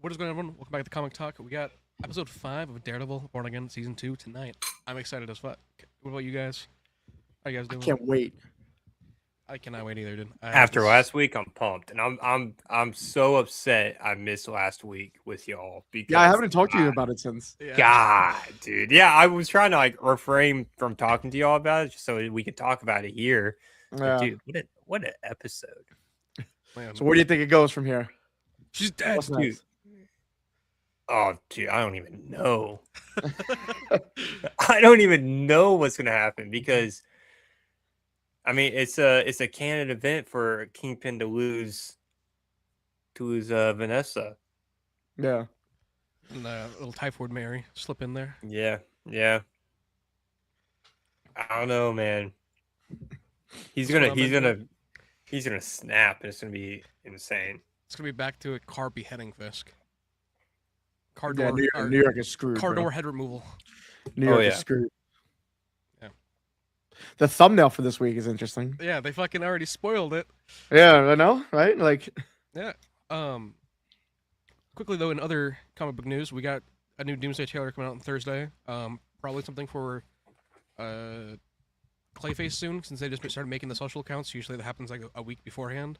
What is going on, everyone? Welcome back to Comic Talk. We got episode 5 of Daredevil, Born Again, Season 2 tonight. I'm excited as fuck. What about you guys? How you guys I doing? can't wait. I cannot wait either, dude. After last week, I'm pumped, and I'm so upset I missed last week with y'all because Yeah, I haven't talked to you about it since. Yeah. God, dude. Yeah, I was trying to like refrain from talking to y'all about it just so we could talk about it here. Yeah. Dude, what an episode. Man. So where do you think it goes from here? She's dead. What's Dude. next? Oh, dude, I don't even know. I don't even know what's gonna happen because I mean it's a canon event for Kingpin to lose Vanessa. Yeah. And little Typhoid Mary slip in there. Yeah. I don't know, man. He's gonna snap, and it's gonna be insane. It's going to be back to a car beheading Fisk. Car Yeah, door, New York is screwed. car bro. door head removal. New York is yeah. screwed. Yeah. The thumbnail for this week is interesting. Yeah, they fucking already spoiled it. Yeah, I know, right? Like, Yeah. Quickly though, in other comic book news, we got a new Doomsday trailer coming out on Thursday. Probably something for Clayface soon, since they just started making the social accounts. Usually that happens like a week beforehand.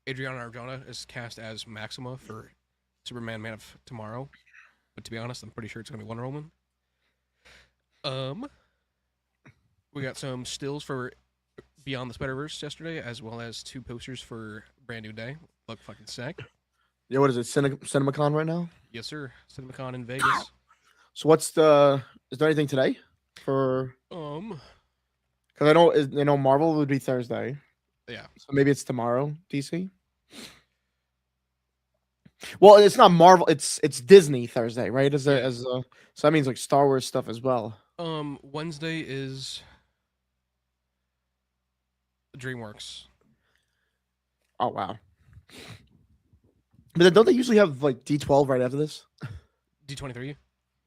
Adriana Arjona is cast as Maxima for Superman Man of Tomorrow, but to be honest, I'm pretty sure it's gonna be Wonder Woman. We got some stills for Beyond the Spider-Verse yesterday, as well as 2 posters for Brand New Day. Look fucking sick. yeah, what is it? CinemaCon right now? Yes, sir. CinemaCon in Vegas. So is there anything today for? Because I know Marvel would be Thursday. Yeah. So maybe it's tomorrow, DC. Well, it's not Marvel. It's Disney Thursday, right? So that means like Star Wars stuff as well. Wednesday is DreamWorks. Oh wow! But then don't they usually have like D12 right after this? D23.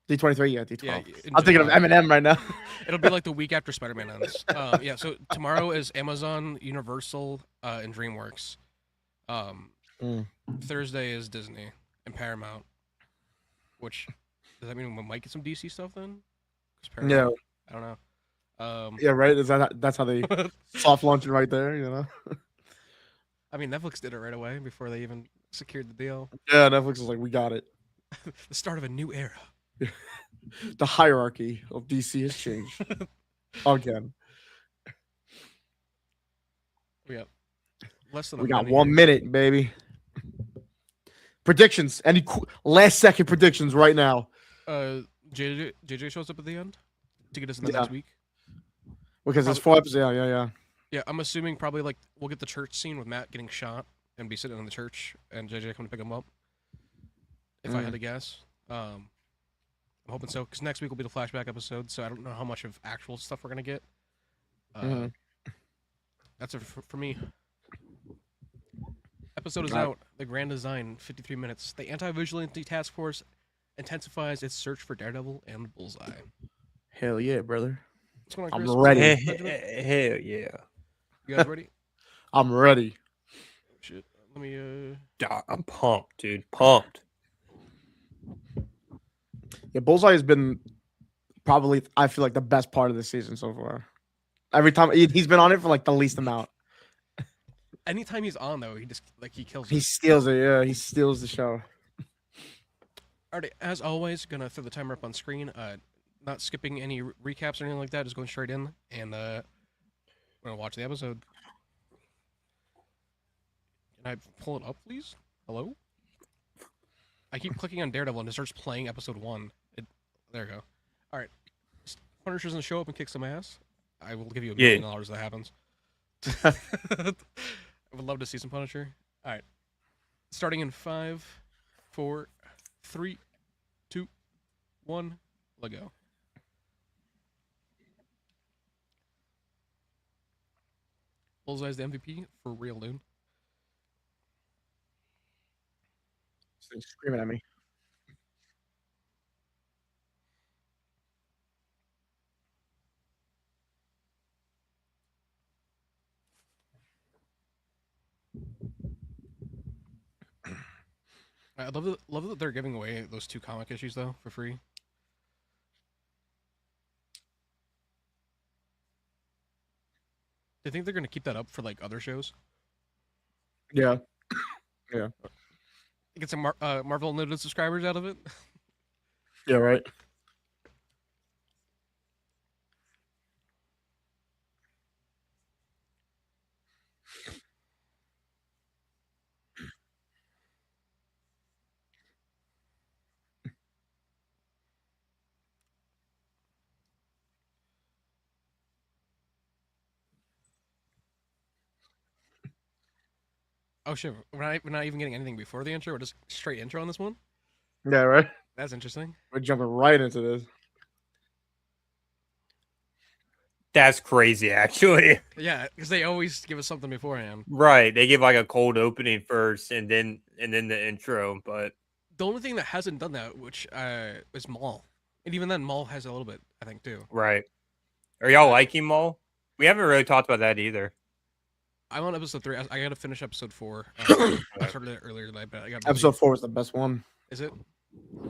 D23, yeah, D12. Yeah, I'm thinking of Eminem right now. It'll be like the week after Spider-Man ends. Yeah. So tomorrow is Amazon, Universal, and DreamWorks. Thursday is Disney and Paramount. Which does that mean we might get some DC stuff then? No. I don't know. Yeah, right. That's how they soft launch it right there? You know. I mean, Netflix did it right away before they even secured the deal. Yeah, Netflix is like, we got it. The start of a new era. The hierarchy of DC has changed again. Yeah. Less than we got 1 minute, baby. Predictions. Any last second predictions right now? JJ shows up at the end to get us in the next week. Because there's 4 episodes. Yeah. Yeah, I'm assuming probably like we'll get the church scene with Matt getting shot and be sitting in the church and JJ coming to pick him up. If I had to guess. I'm hoping so, because next week will be the flashback episode, so I don't know how much of actual stuff we're going to get. That's it for me. Episode is out. The grand design, 53 minutes. The Anti-Vigilante Task Force intensifies its search for Daredevil and Bullseye. Hell yeah, brother. What's going on, I'm Chris? ready. Hell yeah. You guys ready? I'm ready. Shit. Let me, I'm pumped, dude. Pumped. Yeah, Bullseye has been probably, I feel like, the best part of the season so far. Every time he's been on it for like the least amount. Anytime he's on, though, he kills it. He steals it, yeah. He steals the show. Alright, as always, gonna throw the timer up on screen. Not skipping any recaps or anything like that, just going straight in, and we're gonna watch the episode. Can I pull it up, please? Hello? I keep clicking on Daredevil and it starts playing episode 1. There we go. Alright. Punisher doesn't show up and kick some ass. I will give you $1 million if that happens. I would love to see some Punisher. Alright. Starting in 5, 4, 3, 2, 1, let go. Bullseye's the MVP for real, dude. He's screaming at me. I love that they're giving away those 2 comic issues though for free. Do you think they're gonna keep that up for like other shows? Yeah. Yeah. Get some Marvel Unlimited subscribers out of it. Yeah. Right. Oh shit, we're not even getting anything before the intro. We're just straight intro on this one. Yeah. Right. That's interesting. We're jumping right into this. That's crazy, actually. Yeah, because they always give us something beforehand. Right. They give like a cold opening first and then the intro, but The only thing that hasn't done that, which is Maul, and even then, Maul has a little bit, I think, too. right. Are y'all liking Maul? We haven't really talked about that either. I'm on episode 3. I gotta finish episode 4. I started it earlier tonight, but I got busy. Episode 4 was the best one. Is it?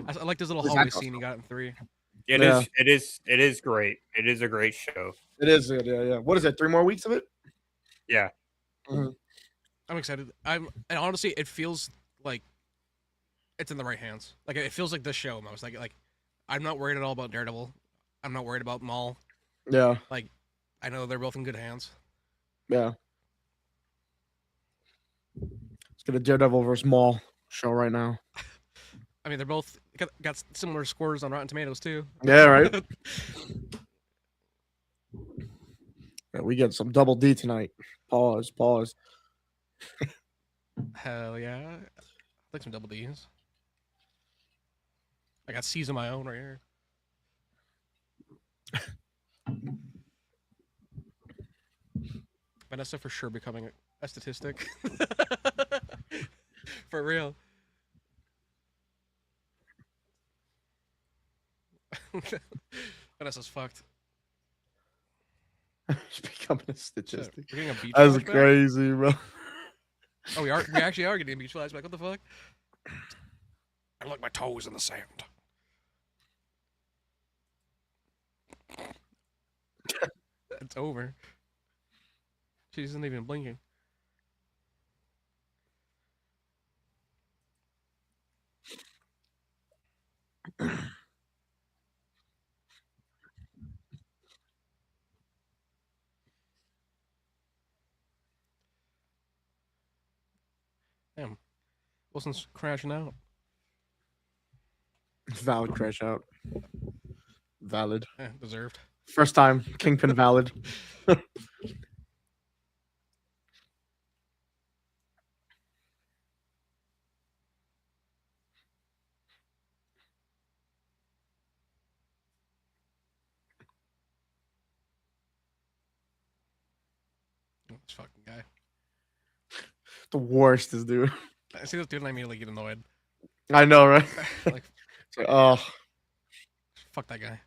I like this little Is that hallway awesome? scene you got in 3. It Yeah. is great. It is a great show. It is good. Yeah. Yeah. What is it? 3 more weeks of it? Yeah. Mhm. I'm excited. And honestly, it feels like it's in the right hands. Like it feels like this show almost. Like I'm not worried at all about Daredevil. I'm not worried about Maul. Yeah. Like I know they're both in good hands. Yeah. Let's get a Daredevil versus Maul show right now. I mean, they're both got similar scores on Rotten Tomatoes too. Yeah. Right. Yeah, we get some double D tonight. Pause. Hell yeah. I like some double D's. I got C's of my own right here. Vanessa for sure becoming a statistic. For real. Vanessa's fucked. She's becoming a Shit, statistic. we're getting a beach That's flashback? crazy, bro. Oh, we actually are getting a beach flashback. What the fuck? I like my toes in the sand. It's over. She isn't even blinking. Damn. Wilson's crashing out. Valid crash out. Valid. Deserved. First time Kingpin valid. This fucking guy. The worst is dude. I see this dude and I immediately get annoyed. I know, right? Like, It's like, oh, fuck that guy.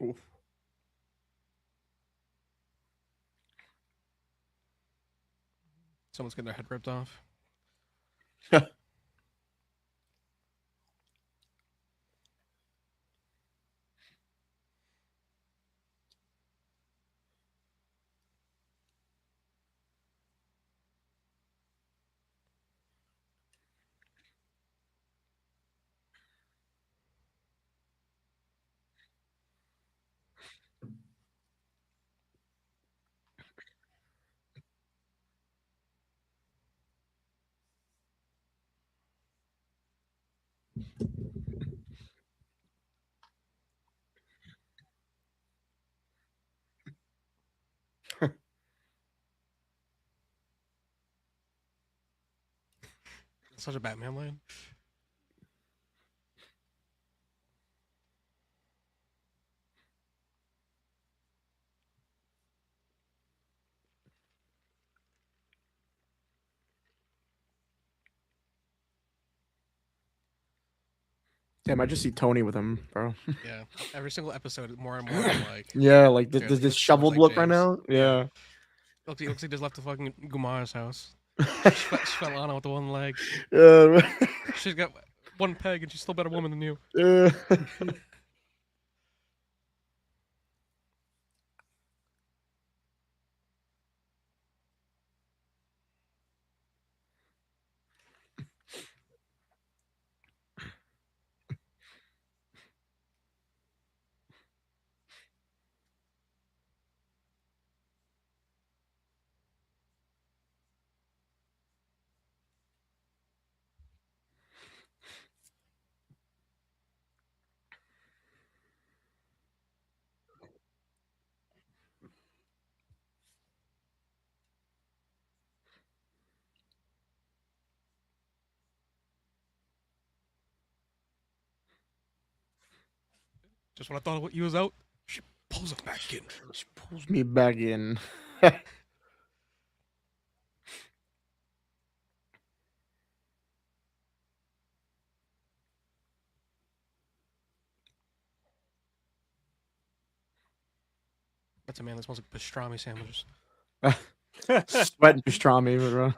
oof. Someone's getting their head ripped off. such a Batman line. Damn, I just see Tony with him, bro. Yeah, every single episode, more and more. I'm like, Yeah, like dude, this he looks so much shoveled like look right James. now. Yeah. He looks like he just left the fucking Gumar's house. Svetlana with the one leg. Yeah. She's got one peg and she's still a better woman than you. Yeah. Just when I thought he was out, she pulls him back in. She pulls me back in. That's a man that smells like pastrami sandwiches. Sweating pastrami, bro.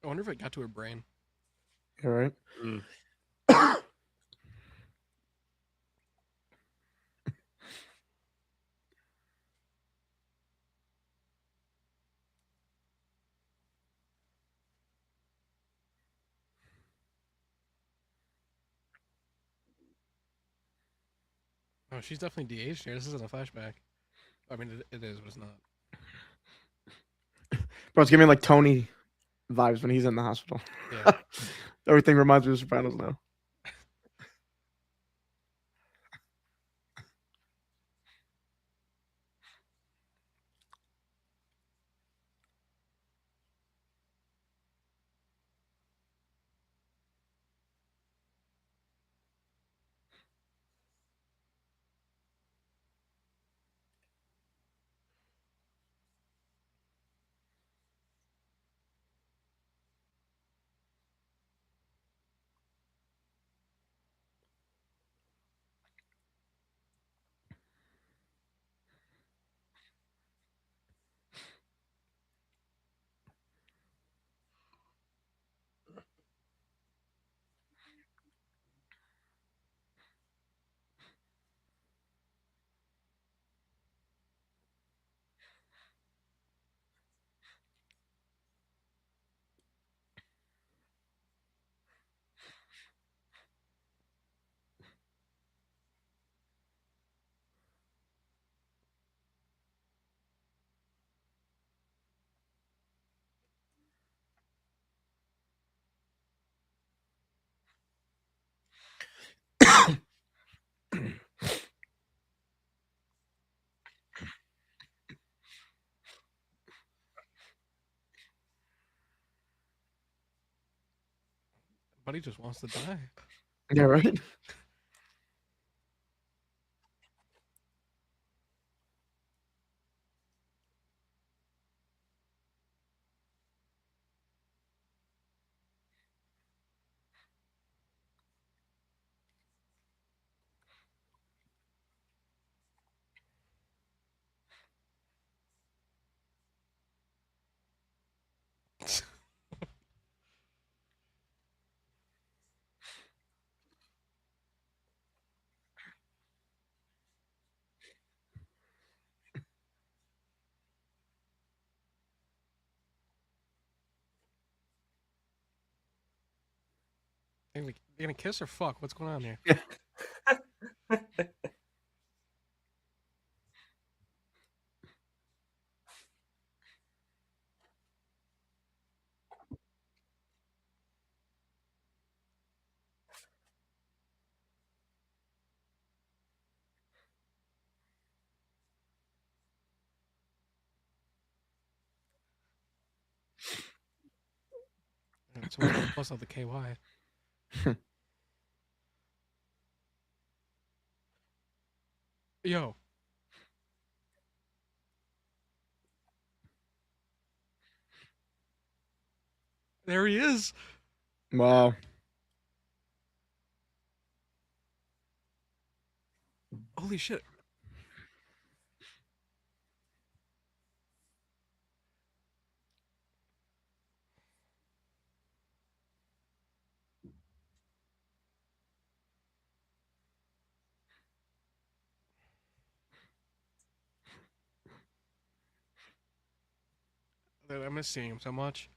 I wonder if it got to her brain. All right. Mm. Oh, she's definitely de-aged here. This isn't a flashback. I mean, it is, but it's not. Bro, it's giving me like Tony vibes when he's in the hospital. Yeah. Everything reminds me of Sopranos now. Buddy just wants to die. Yeah, right? They gonna kiss or fuck? What's going on here? Someone's gonna bust out the KY. Yo. There he is. Wow. Holy shit. I miss seeing him so much.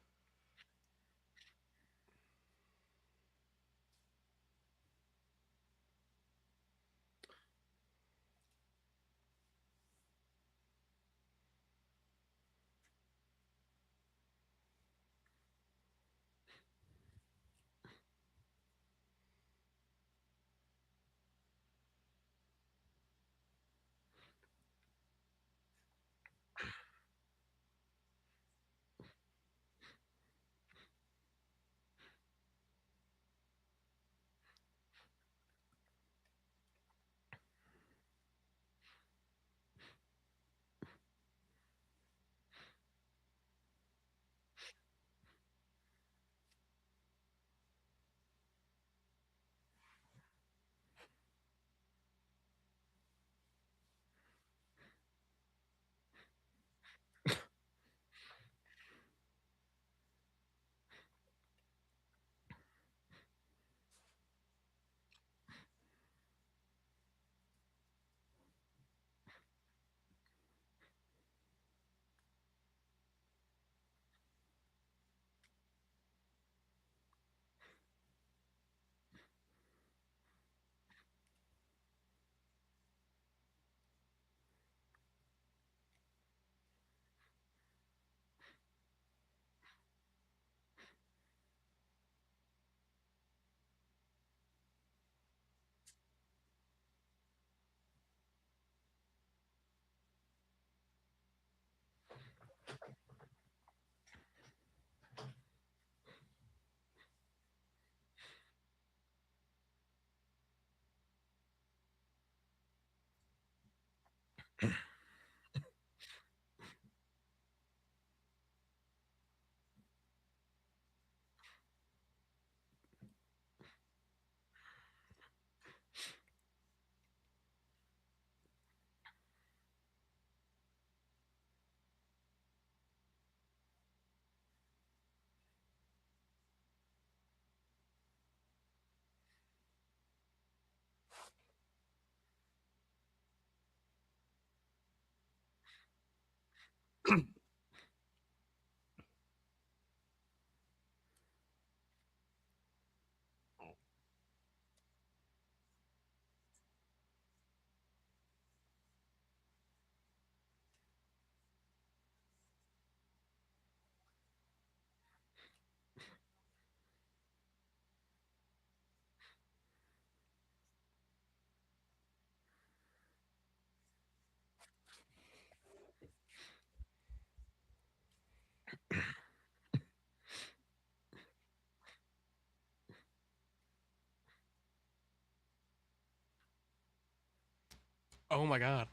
Oh my god.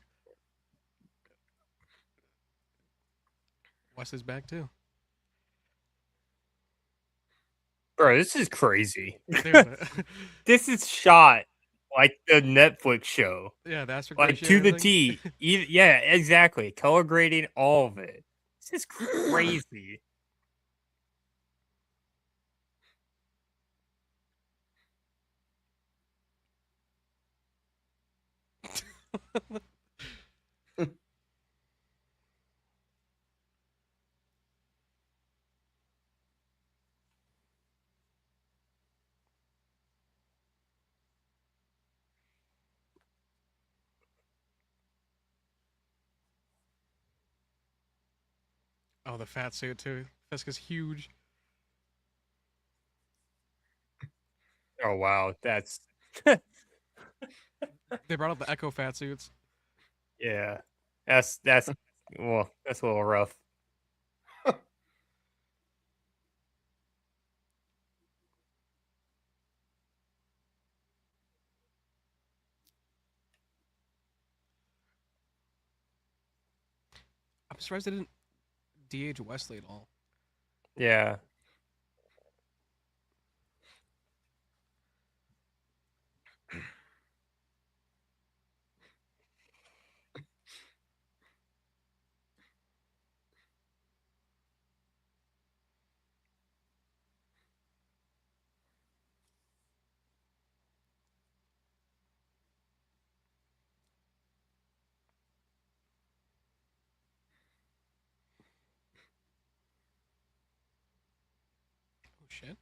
Wesley's back too. Bro, this is crazy. Dude, This is shot like the Netflix show. yeah, the aspect Like ratio to and the everything. T. Yeah, exactly. Color grading, all of it. This is crazy. Oh, the fat suit too. Fisk is huge. Oh wow, that's They brought up the Echo fat suits. yeah. That's well, that's a little rough. I'm surprised they didn't DH Wesley at all. Yeah. Oh shit.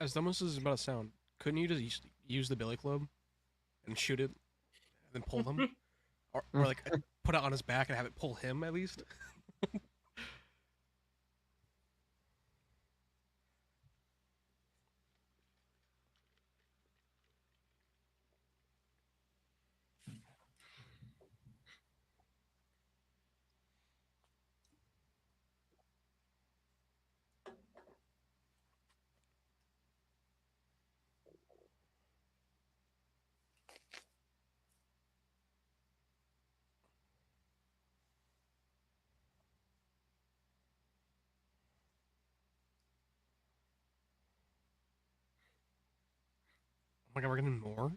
As dumb as this is about to sound, couldn't you just use the Billy Club and shoot it and then pull them? Or like put it on his back and have it pull him at least? Oh my god, we're getting more?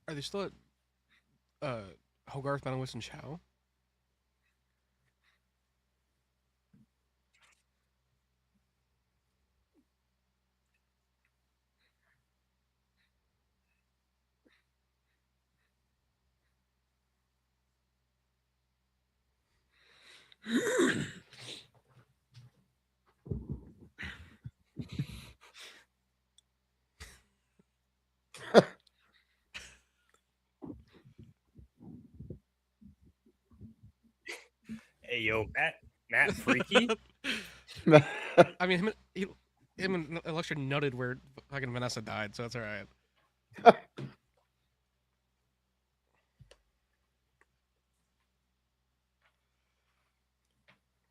Are they still at Hogarth, Benowitz, and Chow? Hey yo, Matt Freaky. I mean, him and Electra nutted where fucking Vanessa died, so that's alright.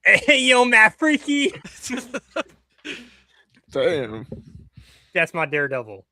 Hey yo, Matt Freaky. Damn. That's my Daredevil.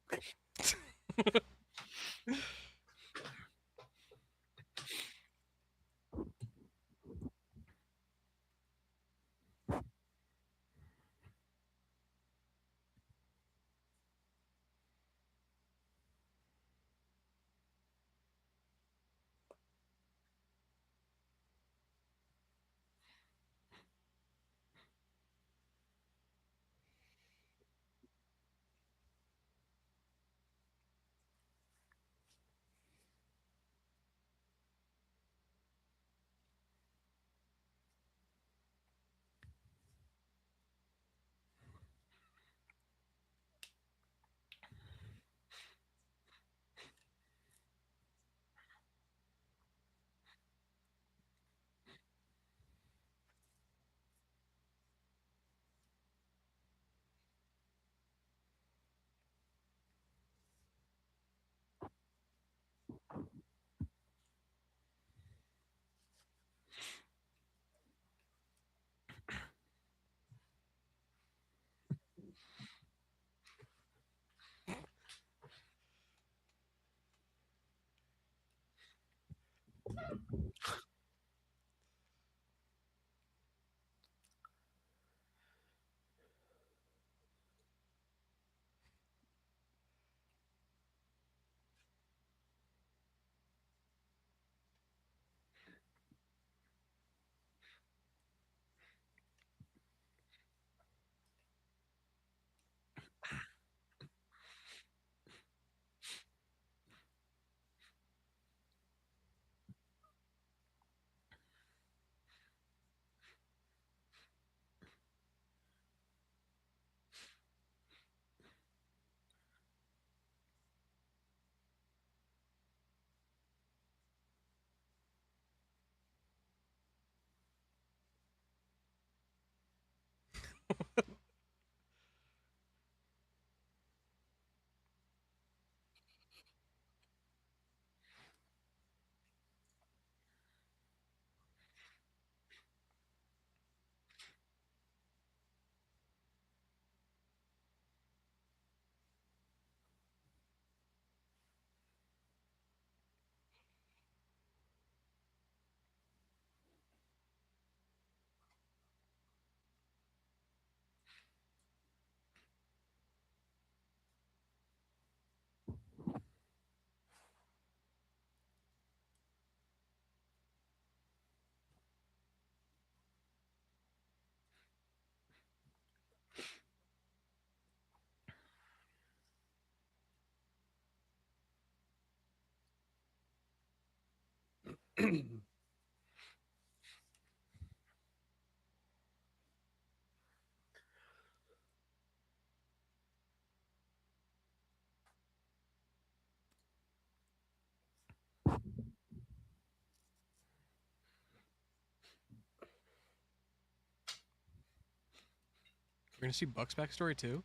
We're gonna see Buck's backstory too.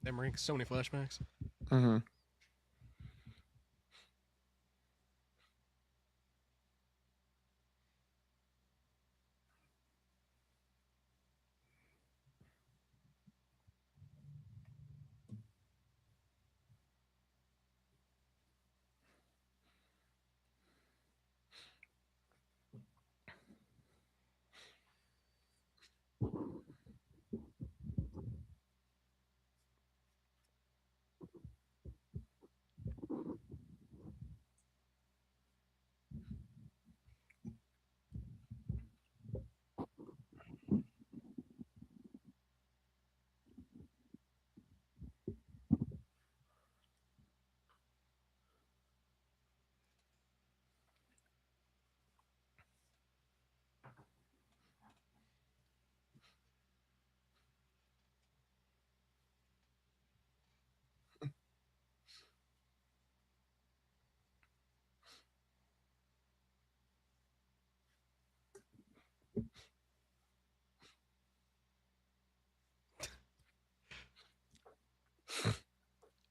Damn, we're getting so many flashbacks. Mm-hmm.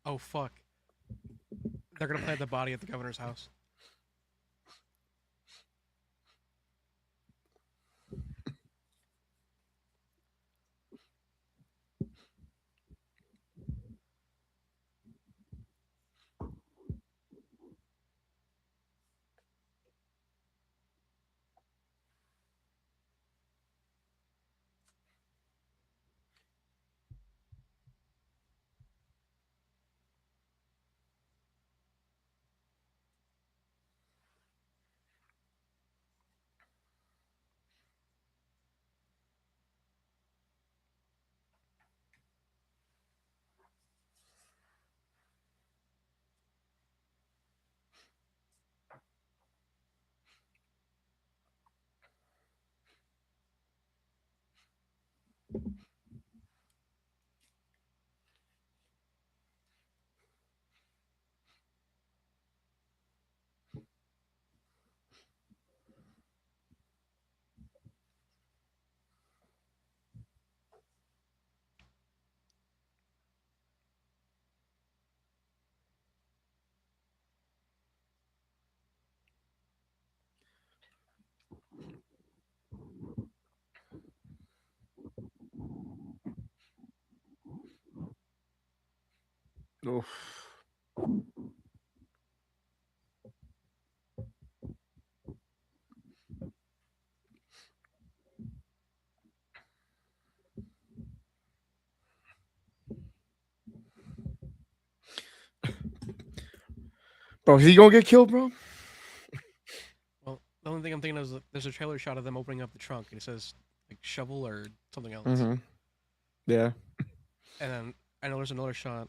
Oh fuck! They're gonna plant the body at the governor's house. Oof. Bro, is he gonna get killed, bro? Well, the only thing I'm thinking of is that there's a trailer shot of them opening up the trunk, and it says like shovel or something else. Mm-hmm. Yeah. And then I know there's another shot.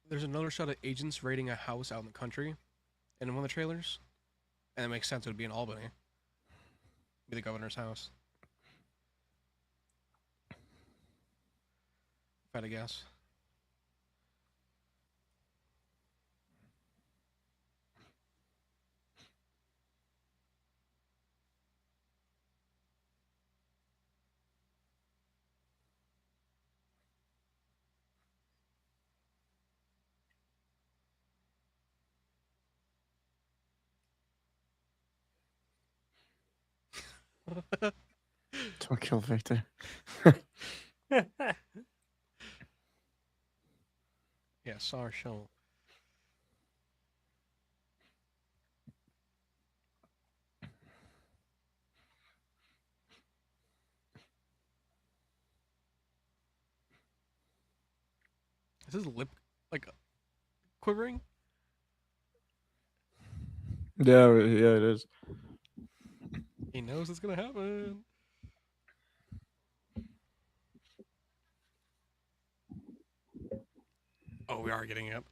There's another shot of agents raiding a house out in the country, in one of the trailers, and it makes sense. It would be in Albany, be the governor's house. If I had to guess. Don't kill Victor. Yeah, saw our show. Is his lip like quivering? Yeah, it is. He knows it's gonna happen. Oh, we are getting it.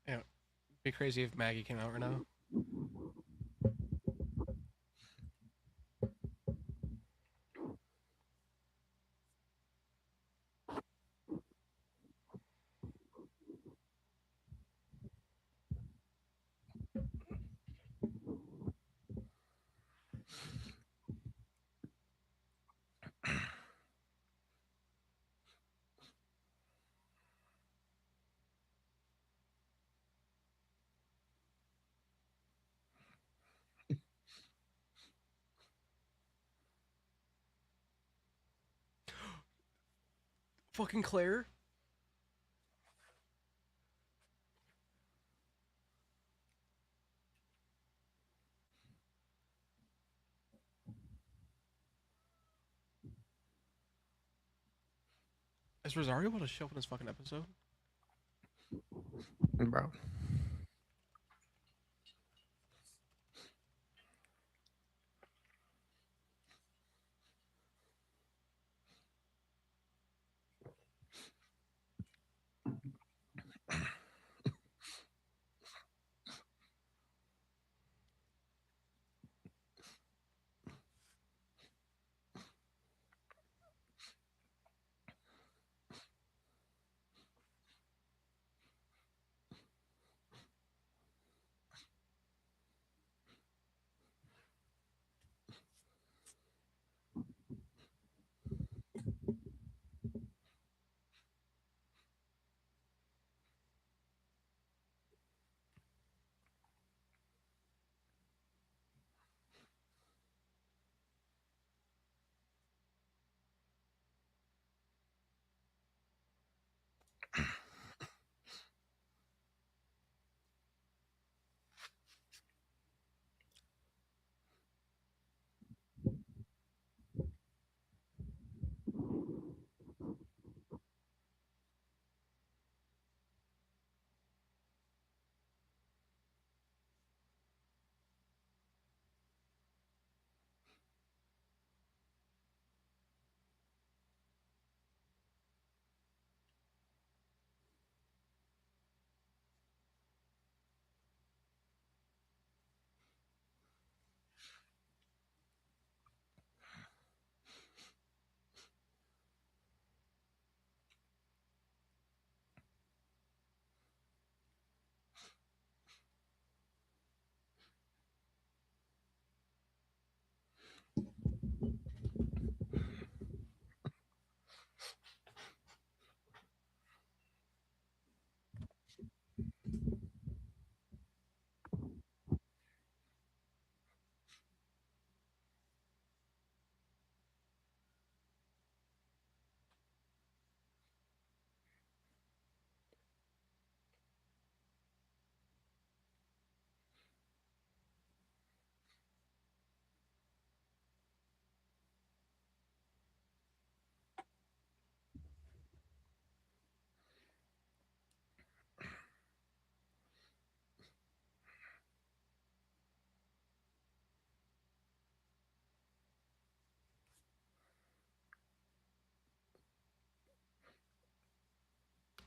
Yeah, it'd be crazy if Maggie came out right now. fucking Claire. Is Rosario about to show up in this fucking episode? Bro.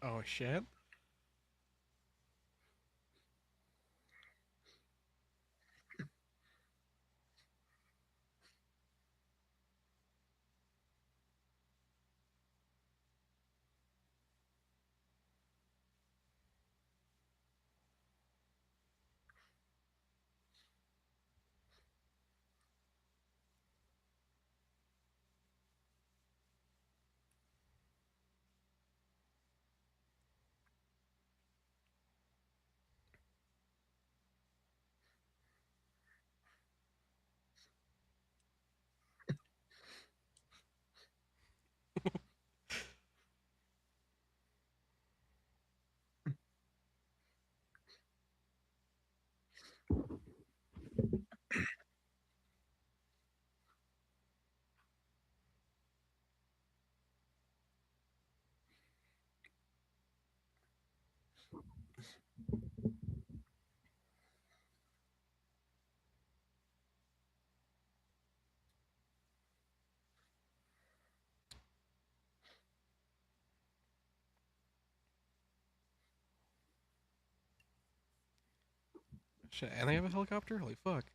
Oh shit. Shit, and they have a helicopter? Holy fuck.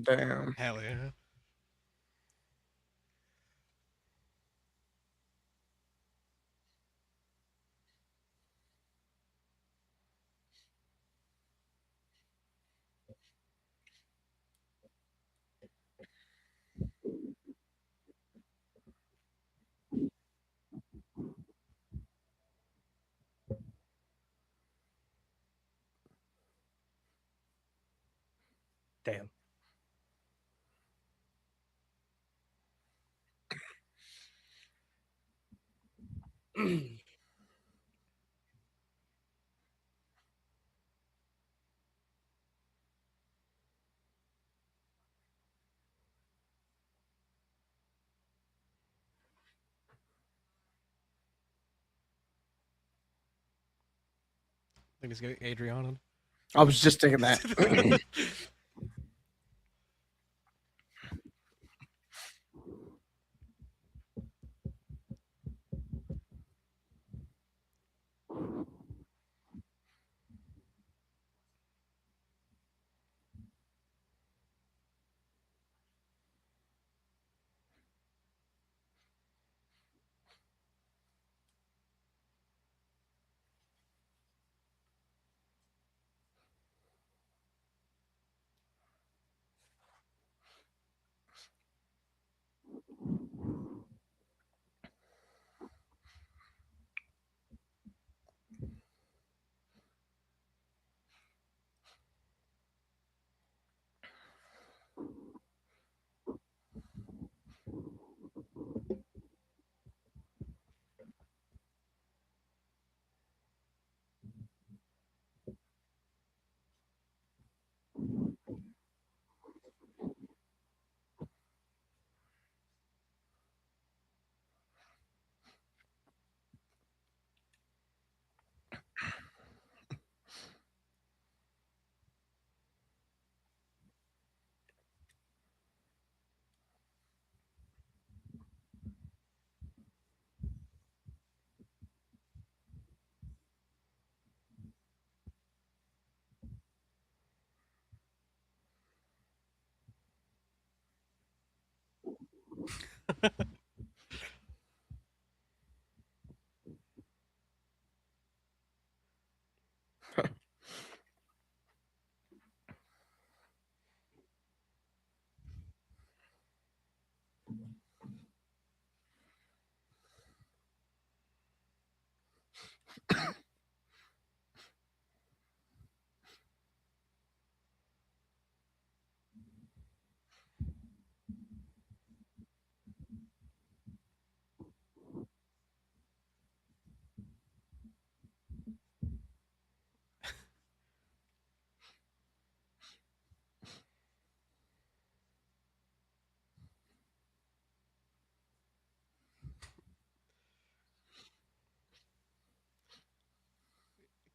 Damn. Hell yeah. Damn. I think he's getting Adriana. I was just thinking that.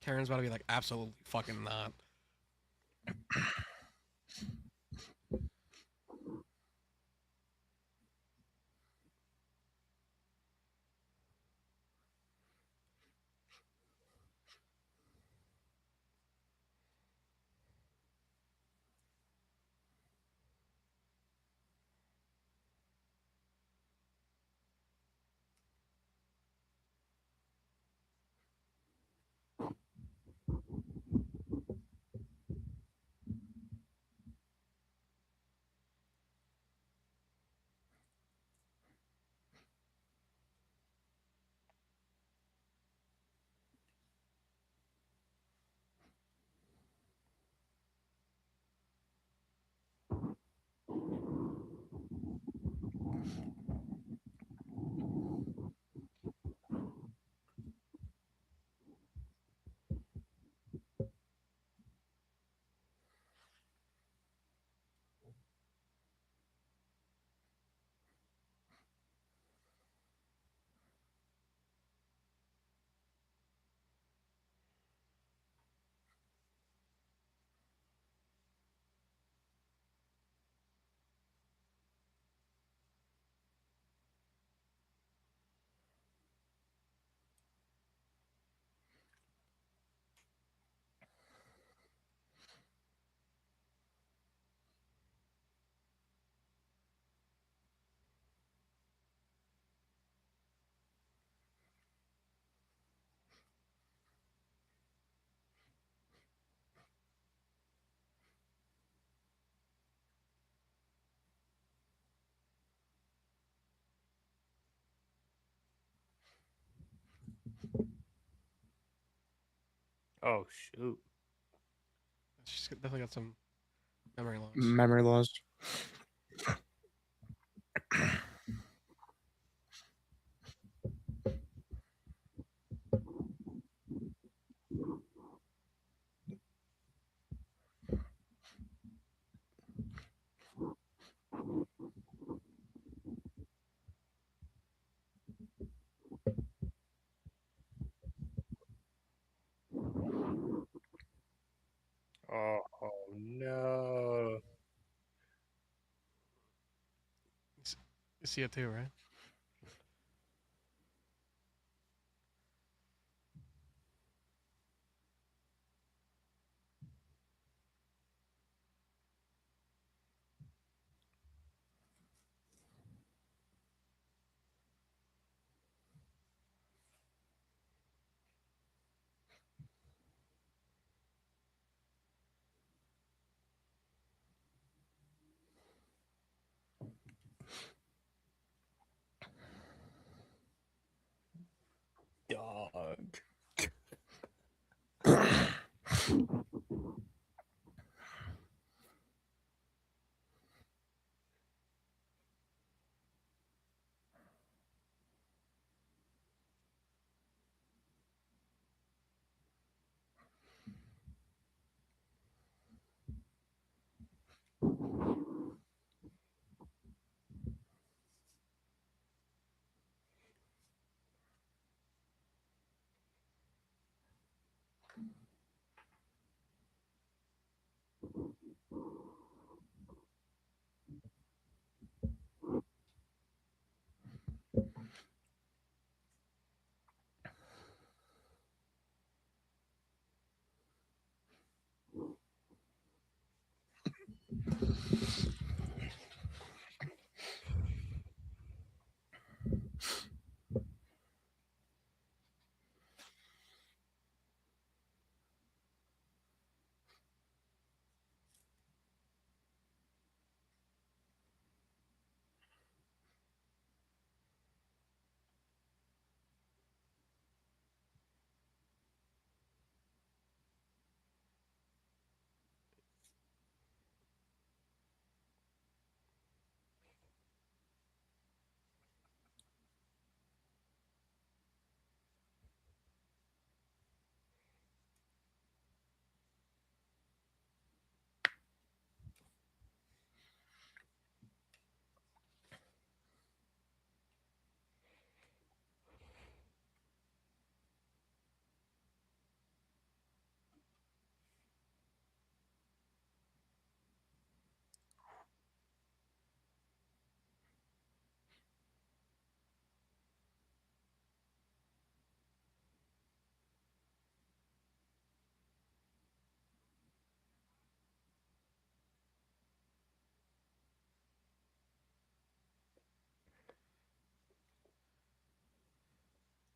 Karen's about to be like, absolutely fucking not. Oh shoot. She's definitely got some memory loss. Memory loss. Oh, no. You see it too, right? Dog.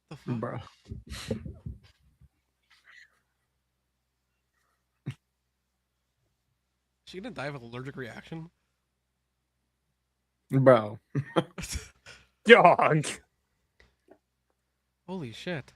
The fuck? Bro. She gonna die of an allergic reaction? Bro. Dog. Holy shit.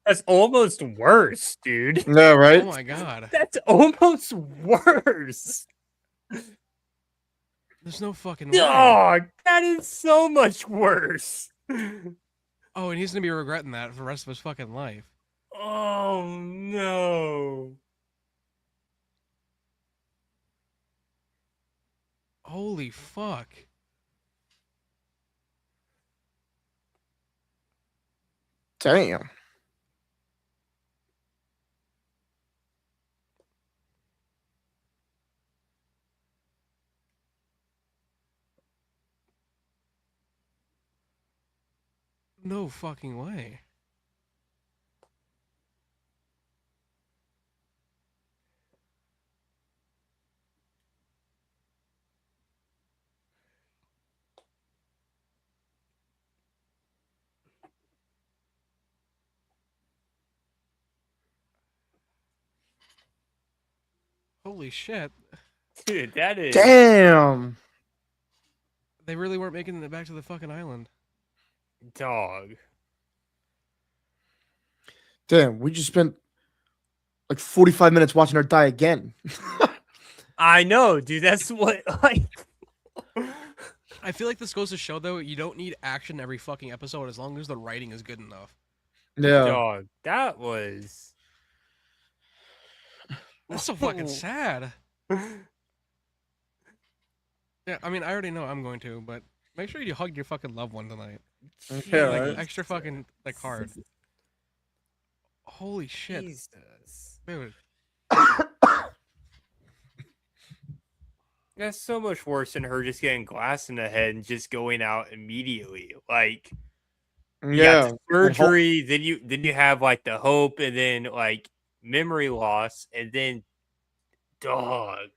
That's almost worse, dude. Yeah, right? Oh my god. That's almost worse. There's no fucking way. Dog, that is so much worse. Oh, and he's gonna be regretting that for the rest of his fucking life. Oh no. Holy fuck. Damn. No fucking way. Holy shit. Dude, that is Damn. They really weren't making it back to the fucking island. dog. Damn, we just spent like 45 minutes watching her die again. I know, dude. That's what like. I feel like this goes to show, though, you don't need action every fucking episode as long as the writing is good enough. Yeah. Dog, that was. That's so fucking sad. Yeah, I mean, I already know I'm going to, but make sure you hug your fucking loved one tonight. Yeah, Like, right. extra fucking, like, hard. Holy shit. Jesus. Dude. That's so much worse than her just getting glass in the head and just going out immediately. Like, you got the surgery, then you have like the hope, and then like memory loss, and then dog.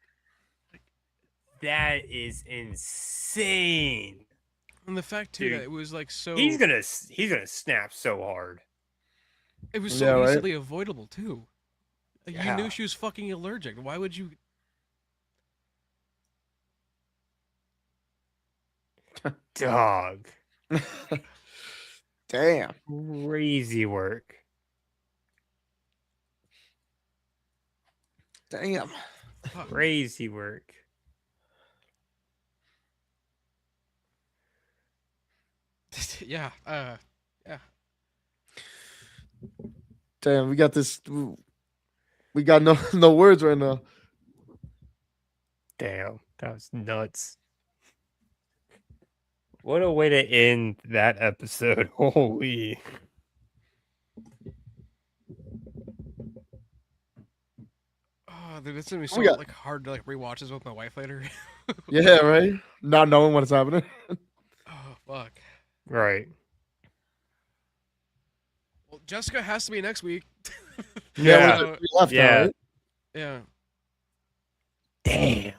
That is insane. And the fact, too, Dude, that it was, like, so... He's gonna snap so hard. It was so right? easily avoidable, too. Like, Yeah. you knew she was fucking allergic. Why would you... Dog. Damn. Crazy work. Damn. Crazy work. yeah, yeah. Damn, we got this. We got no words right now. Damn, that was nuts. What a way to end that episode. Holy. Oh, dude, it's gonna be Oh, so yeah. like hard to like rewatch this with my wife later. Yeah, right. Not knowing what's happening. Oh fuck. Right. Well, Jessica has to be next week. Yeah. we left. Yeah. Right? Yeah. Damn.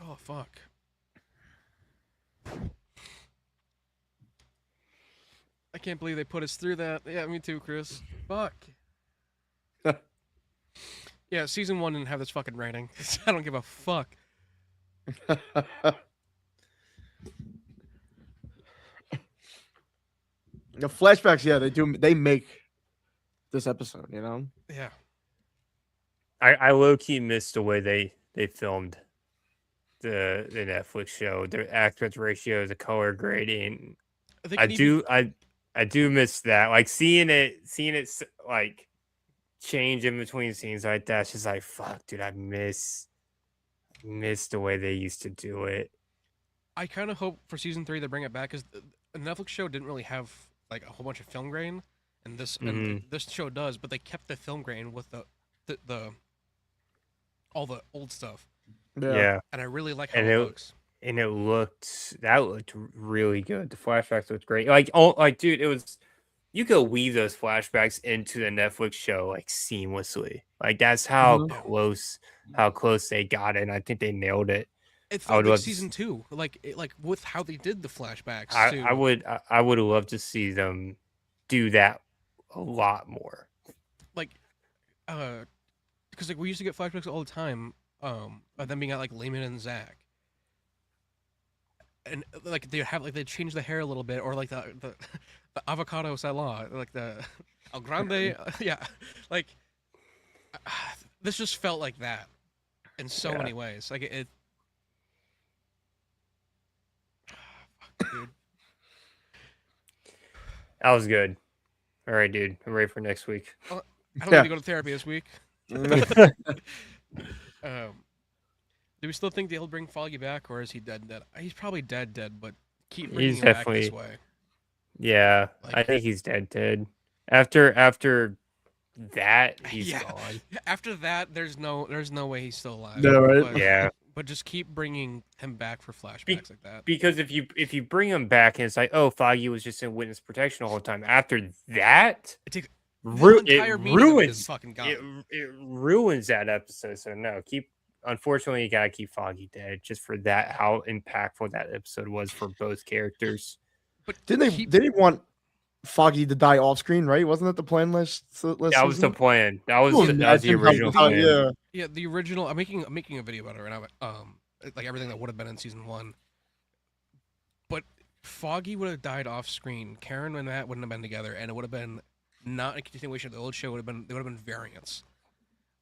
Oh fuck. I can't believe they put us through that. Yeah, me too, Chris. Fuck. Yeah, season 1 didn't have this fucking rating. I don't give a fuck. The flashbacks, yeah, they do. They make this episode, you know. Yeah. I low key missed the way they filmed the Netflix show. The aspect ratio, the color grading. They I can even- do I do miss that. Like seeing it like change in between scenes like that. It's just like fuck, dude. I miss the way they used to do it. I kind of hope for season 3 they bring it back because the Netflix show didn't really have like a whole bunch of film grain, and this show does. But they kept the film grain with the all the old stuff, Yeah. and I really like how And it it- looks. And it looked really good. The flashbacks looked great. Like dude, it was you could weave those flashbacks into the Netflix show like seamlessly. Like that's how close they got it. And I think they nailed it. It I would felt like love to season 2, like with how they did the flashbacks too. I would have loved to see them do that a lot more. Because like we used to get flashbacks all the time, of them being at like Lehman and Zach, and like they'd change the hair a little bit, or like the avocado salad, like the El Grande, yeah, like this just felt like that in so many ways. Like it. Dude. That was good. All right, dude. I'm ready for next week. I don't need to go to therapy this week. Do we still think they'll bring Foggy back, or is he dead? He's probably dead, but keep bringing him back this way. Yeah, Like- I think he's dead. After that, he's Yeah. gone. After that, there's no way he's still alive. Yeah, right? But, Yeah, but just keep bringing him back for flashbacks like that. because if you bring him back and it's like, oh, Foggy was just in witness protection the whole time. After that, It takes the it entire meaning of it is ruins fucking gone. it ruins that episode. So no, unfortunately, you gotta keep Foggy dead just for that. How impactful that episode was for both characters. But Didn't they? keep- They didn't want Foggy to die off screen, right? Wasn't that the plan last That was the season? plan. That was Well, the imagine how original the- plan. yeah. Yeah, the original. I'm making a video about it right now. Like everything that would have been in season 1. But Foggy would have died off screen. Karen and Matt wouldn't have been together, and it would have been not a continuation of the old show. There would have been variants.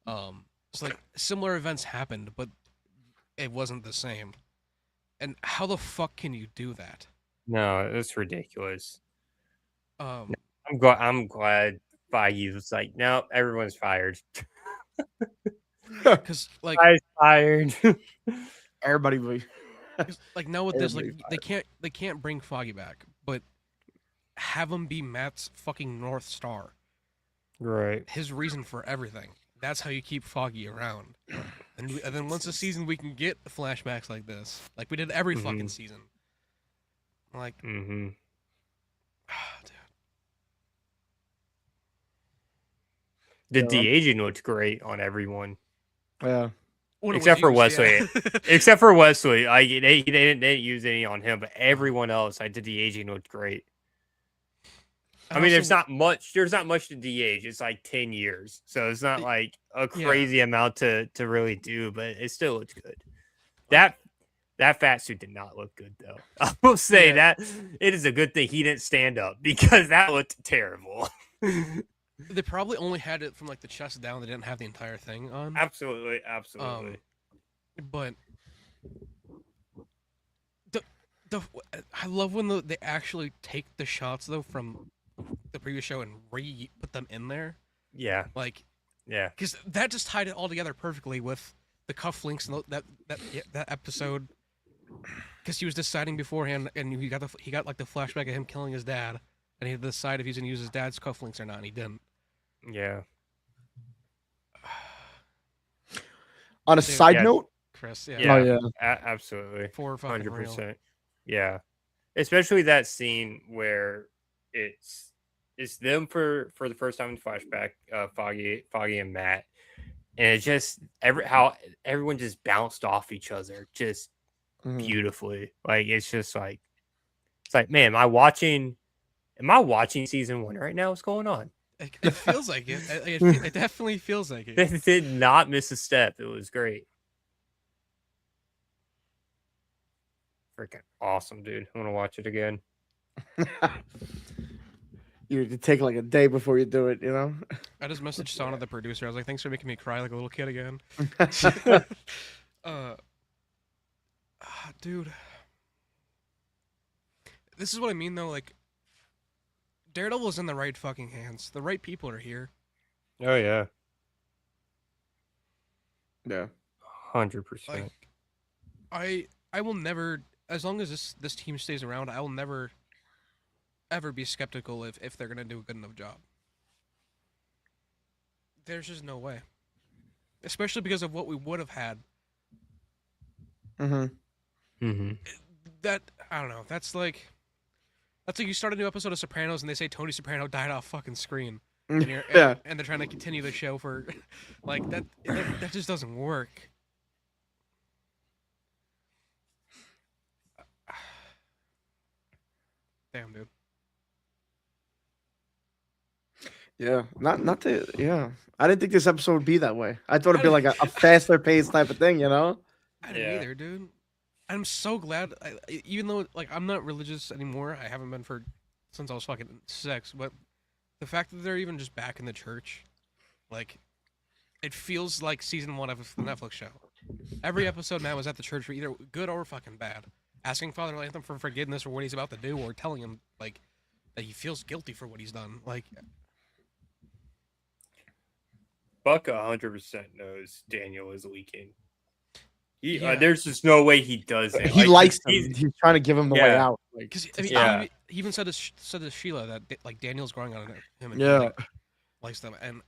So like similar events happened, but it wasn't the same. And how the fuck can you do that? No, it's ridiculous. Um, I'm glad Feige was like, no, everyone's fired. because like Guy's fired. Everybody be. 'cause, like now with this, like Everybody they can't bring Foggy back, but have him be Matt's fucking North Star. Right. His reason for everything. That's how you keep Foggy around. And then once a season we can get flashbacks like this, like we did every fucking season. Like, Mm-hmm. dude. The Yeah, de-aging looked great on everyone. Yeah. When it was Except for used, Wesley. yeah. Except for Wesley. They didn't use any on him, but everyone else, the de-aging looked great. I mean, there's not much to de-age. It's like 10 years. So it's not like a crazy amount to really do, but it still looks good. That fat suit did not look good, though. I will say that it is a good thing he didn't stand up because that looked terrible. They probably only had it from like the chest down. They didn't have the entire thing on. Absolutely. But the I love when they actually take the shots though from the previous show and put them in there. Yeah. Like, Yeah. because that just tied it all together perfectly with the cufflinks and that episode. Because he was deciding beforehand, and he got like the flashback of him killing his dad, and he had to decide if he's gonna use his dad's cufflinks or not, and he didn't. Yeah. On a side Yeah. note, Chris, yeah, Yeah. oh yeah, Absolutely. for fucking real. 100%. Yeah. Especially that scene where it's them for the first time in flashback, Foggy and Matt. And it's just how everyone just bounced off each other just beautifully. Like it's like, man, am I watching season 1 right now? What's going on? It feels like it. It definitely feels like it. They did not miss a step. It was great. Freaking awesome, dude. I want to watch it again. you take like a day before you do it, you know. I just messaged Sana, the producer. I was like, "Thanks for making me cry like a little kid again." Dude, this is what I mean though. Like, Daredevil is in the right fucking hands. The right people are here. Oh yeah, Yeah. 100%. Like, I will never, as long as this team stays around, I will never ever be skeptical if they're gonna do a good enough job. There's just no way, especially because of what we would have had. That I don't know. That's like you start a new episode of Sopranos and they say Tony Soprano died off fucking screen. And and they're trying to continue the show for like that just doesn't work. Damn, dude. Yeah, not to yeah. I didn't think this episode would be that way. I thought it'd be like a faster paced type of thing, you know. I didn't either, dude. I'm so glad. Even though like I'm not religious anymore, I haven't been since I was fucking 6. But the fact that they're even just back in the church, like, it feels like season 1 of the Netflix show. Every episode now is at the church for either good or fucking bad, asking Father Latham for forgiveness for what he's about to do, or telling him like that he feels guilty for what he's done. Like, Buck 100% knows Daniel is leaking. There's just no way he does it. He likes him. He's trying to give him the way out. Because he even said to Sheila that like Daniel's growing on him. And Yeah, he, like, likes them, and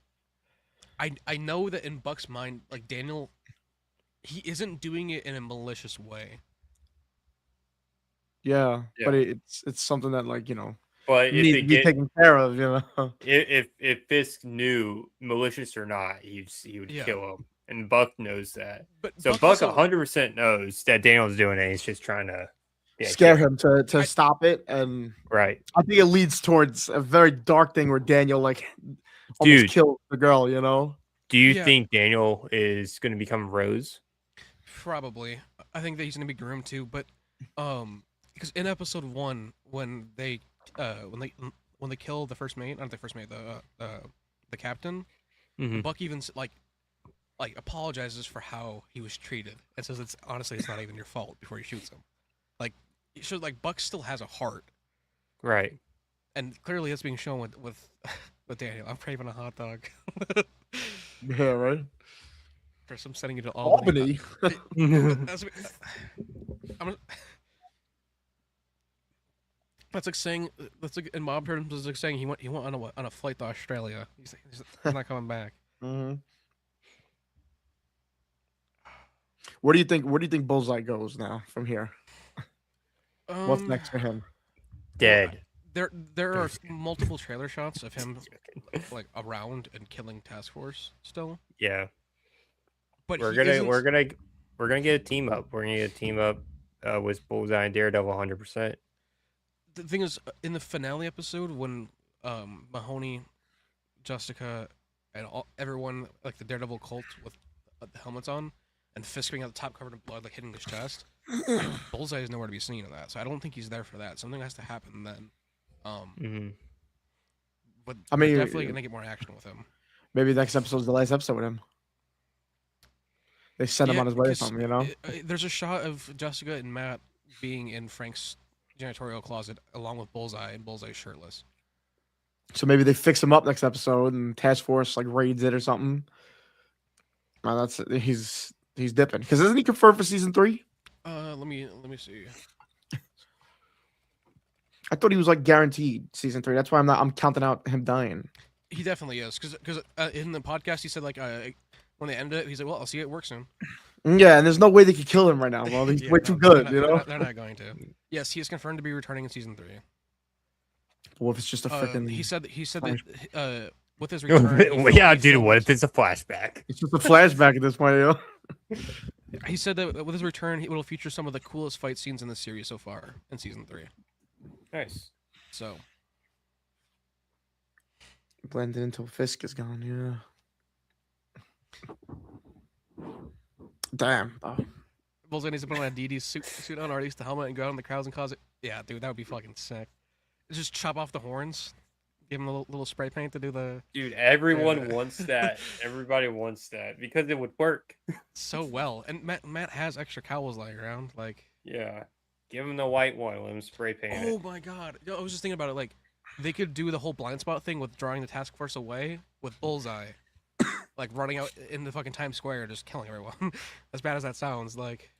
I know that in Buck's mind, like Daniel, he isn't doing it in a malicious way. yeah, but it's something that like but needs to be taken care of, If Fisk knew malicious or not, he would kill him, and Buck knows that. But Buck 100% knows that Daniel's doing it. He's just trying to Yeah, scare sure. him to stop it, and Right. I think it leads towards a very dark thing where Daniel like almost Dude, kills the girl. You know. do you Yeah. think Daniel is going to become Rose? Probably. I think that he's gonna be groomed too, but because in episode 1, when they kill the first mate, not the first mate, the captain, Mm-hmm. Buck even like apologizes for how he was treated and says it's not even your fault before he shoots him. Like, so like Buck still has a heart, Right. and clearly that's being shown with with Daniel. I'm craving a hot dog. Yeah. Right. Chris, I'm sending you to Albany. That's, I'm, that's like saying that's like in mob terms. It's like saying he went on a flight to Australia. He's not coming back. Mm-hmm. Where do you think Bullseye goes now from here? What's next for him? Dead. There are multiple trailer shots of him like around and killing Task Force still. Yeah. But We're gonna get a team up. We're gonna get a team up with Bullseye and Daredevil 100%. The thing is, in the finale episode when Mahoney, Jessica, and everyone like the Daredevil cult with the helmets on, and Fisk being at the top covered in blood, like hitting his chest. Bullseye is nowhere to be seen in that, so I don't think he's there for that. Something has to happen then. But I mean, we're definitely gonna get more action with him. Maybe next episode's the last episode with him. They send him on his way or something, you know? There's a shot of Jessica and Matt being in Frank's janitorial closet along with Bullseye, and Bullseye's shirtless. So maybe they fix him up next episode and Task Force like raids it or something. Well, he's dipping because isn't he confirmed for season 3? Let me see. I thought he was like guaranteed season 3. That's why I'm counting out him dying. He definitely is because in the podcast he said like when they ended it he's like, well, I'll see you at work soon. Yeah, and there's no way they could kill him right now. Well, he's way too good, you know. They're not going to. Yes, he is confirmed to be returning in season 3. Well, if it's just a freaking, he said that with his return. Yeah, dude. What if it's a flashback? It's just a flashback at this point, you know. He said that with his return, it will feature some of the coolest fight scenes in the series so far in season 3. Nice. So blended until Fisk is gone. Yeah. Damn. Oh. Bullseye needs to put on a DD suit on, or at least the helmet, and go out in the crowds and cause it. Yeah, dude, that would be fucking sick. Just chop off the horns, give him a little spray paint to do the. Dude, everyone wants that. Everybody wants that because it would work so well. And Matt has extra cowls lying around, like. Yeah, give him the white one. Let him spray paint it. Oh my god! I was just thinking about it. Like, they could do the whole blind spot thing with drawing the task force away with Bullseye. Like running out in the fucking Times Square, just killing everyone. As bad as that sounds, like.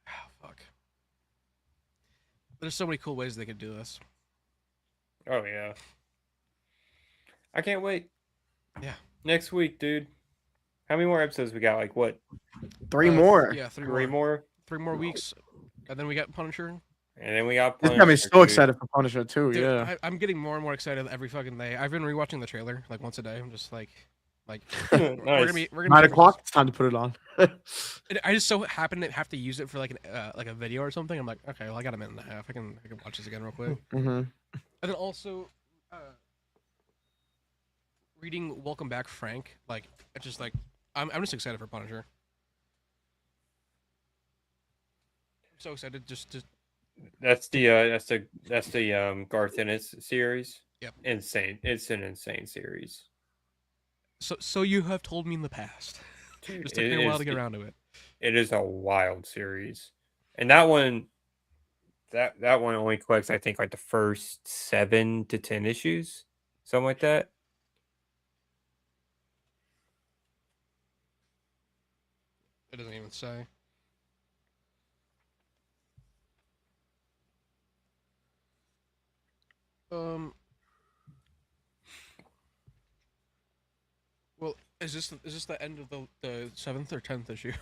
Oh, fuck. There's so many cool ways they could do this. Oh yeah. I can't wait. Yeah. Next week, dude. How many more episodes we got? Like what? 3 more. Yeah, three more. 3 more weeks, and then we got Punisher. And then we got This Punisher. got me so excited for Punisher too. Dude, Yeah. I'm getting more and more excited every fucking day. I've been rewatching the trailer like once a day. I'm just like, Nice. we're gonna 9 o'clock. It's time to put it on. I just so happen to have to use it for like a video or something. I'm like, okay, well I got a minute and a half. I can watch this again real quick. Mm-hmm. And then also, reading Welcome Back, Frank. Like, it's just like I'm just excited for Punisher. I'm so excited just. That's the Garth Ennis series. Yep. Insane. It's an insane series. So you have told me in the past. Dude, Just took me a while to get around to it. It is a wild series. And that one only collects, I think, like the first 7 to 10 issues. Something like that. It doesn't even say. Well, is this the end of the 7th or 10th issue?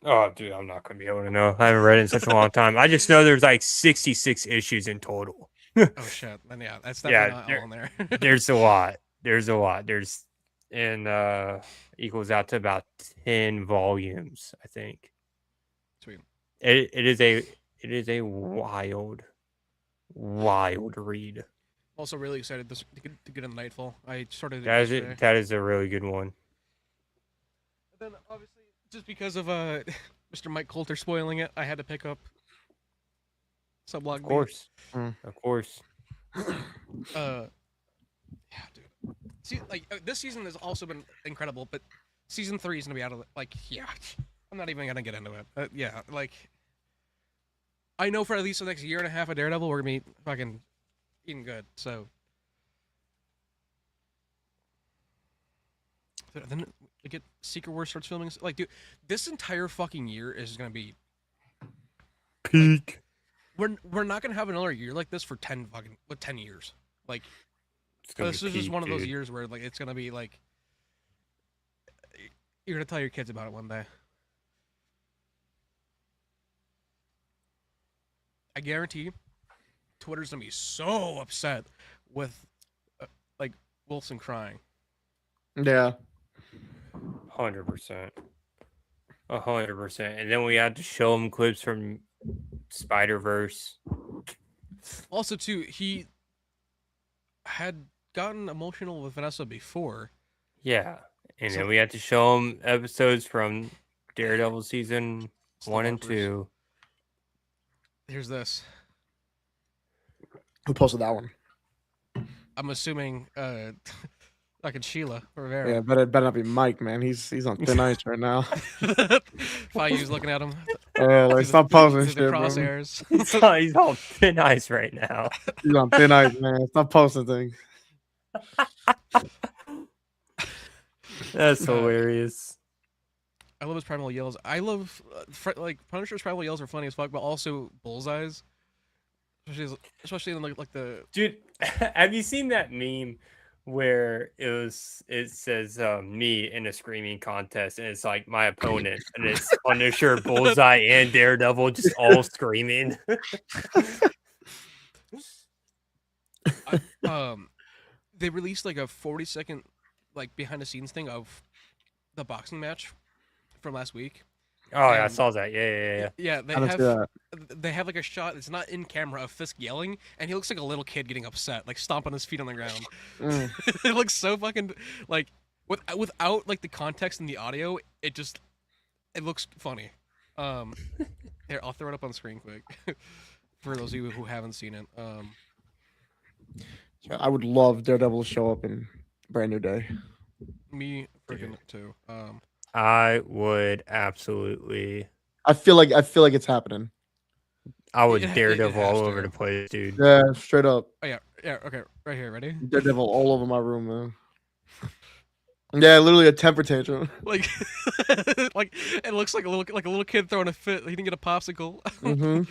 Oh, dude, I'm not gonna be able to know. I haven't read it in such a long time. I just know there's like 66 issues in total. Oh shit! Then yeah, that's definitely not all in there. There's a lot. Equals out to about 10 volumes, I think. it is a wild read. Also, really excited to get in Nightfall. I started it yesterday. That is a really good one. Then obviously, just because of Mr. Mike Coulter spoiling it, I had to pick up Sublog. Of course. Of course. Yeah, dude. See, like this season has also been incredible, but season 3 is gonna be out of it. Like, yeah, I'm not even gonna get into it. Yeah, like I know for at least the next year and a half of Daredevil, we're gonna be fucking eating good. So then we get Secret Wars starts filming. Like, dude, this entire fucking year is gonna be peak. Like, we're not gonna have another year like this for 10 years. Like, this is just one of those years where like it's gonna be like you're gonna tell your kids about it one day. I guarantee Twitter's gonna be so upset with like Wilson crying. Yeah. 100%. 100%. And then we had to show him clips from Spider-Verse. Also, too, he had gotten emotional with Vanessa before. Yeah. And then we had to show him episodes from Daredevil season 1 and 2. Here's this. Who posted that one? I'm assuming fucking Sheila Rivera. Yeah, but it better not be Mike, man. He's on thin ice right now. Fayu's looking at him. Like, stop posting shit, bro. Crosshairs. He's on thin ice right now. He's on thin ice, man. Stop posting things. That's hilarious. I love his primal yells. I love like Punisher's primal yells are funny as fuck, but also Bullseye's, especially in like the dude. Have you seen that meme where it says me in a screaming contest, and it's like my opponent, and it's Punisher, Bullseye, and Daredevil just all screaming. They released like a 40-second like behind the scenes thing of the boxing match from last week. Oh, yeah, I saw that. Yeah. Yeah, they have like a shot. It's not in camera of Fisk yelling, and he looks like a little kid getting upset, like stomping his feet on the ground. It looks so fucking like without like the context in the audio. It looks funny. Here, I'll throw it up on screen quick for those of you who haven't seen it. I would love Daredevil to show up in Brand New Day. Me freaking too. I would absolutely. I feel like it's happening. I would Daredevil all over the place, dude. Yeah, straight up. Oh yeah, okay, right here, ready? Daredevil all over my room, man. Yeah, literally a temper tantrum. Like, like it looks like a little kid throwing a fit. He didn't get a popsicle. Mm-hmm.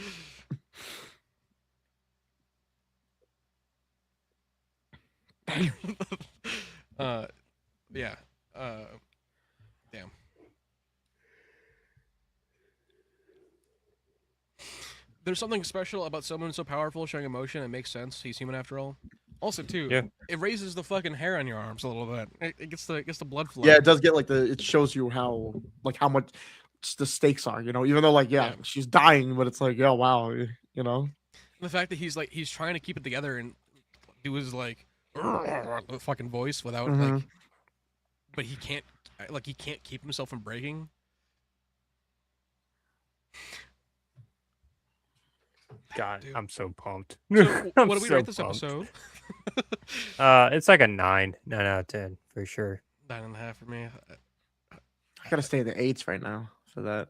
Yeah. Damn. There's something special about someone so powerful showing emotion. It makes sense. He's human after all. Also, too, it raises the fucking hair on your arms a little bit. It gets the blood flow. Yeah, it does get like it shows you how much the stakes are. You know, even though she's dying, but it's like, oh wow, you know. And the fact that he's trying to keep it together and do his like fucking voice without like, but he can't keep himself from breaking. God, dude. I'm so pumped. So, what do we rate this episode? It's like a 9 out of 10 for sure. 9.5 for me. I gotta stay at the 8s right now for that.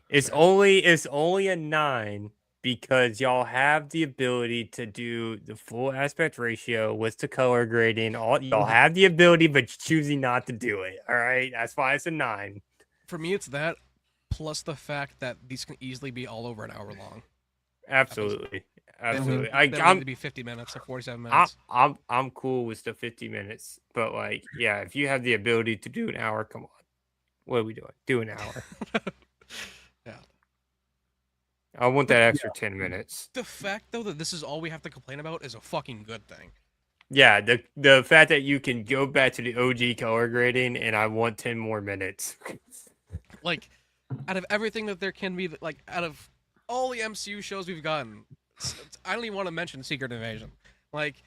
It's only a 9 because y'all have the ability to do the full aspect ratio with the color grading. Y'all have the ability, but choosing not to do it. All right, that's why it's a 9. For me, it's that plus the fact that these can easily be all over an hour long. Absolutely. They need to be 50 minutes or 47 minutes. I'm cool with the 50 minutes, but like, yeah, if you have the ability to do an hour, come on. What are we doing? Do an hour. Yeah. I want that extra 10 minutes. The fact though that this is all we have to complain about is a fucking good thing. Yeah, the fact that you can go back to the OG color grading and I want 10 more minutes. Like out of everything that there can be, like out of all the MCU shows we've gotten, I don't even want to mention Secret Invasion. Like,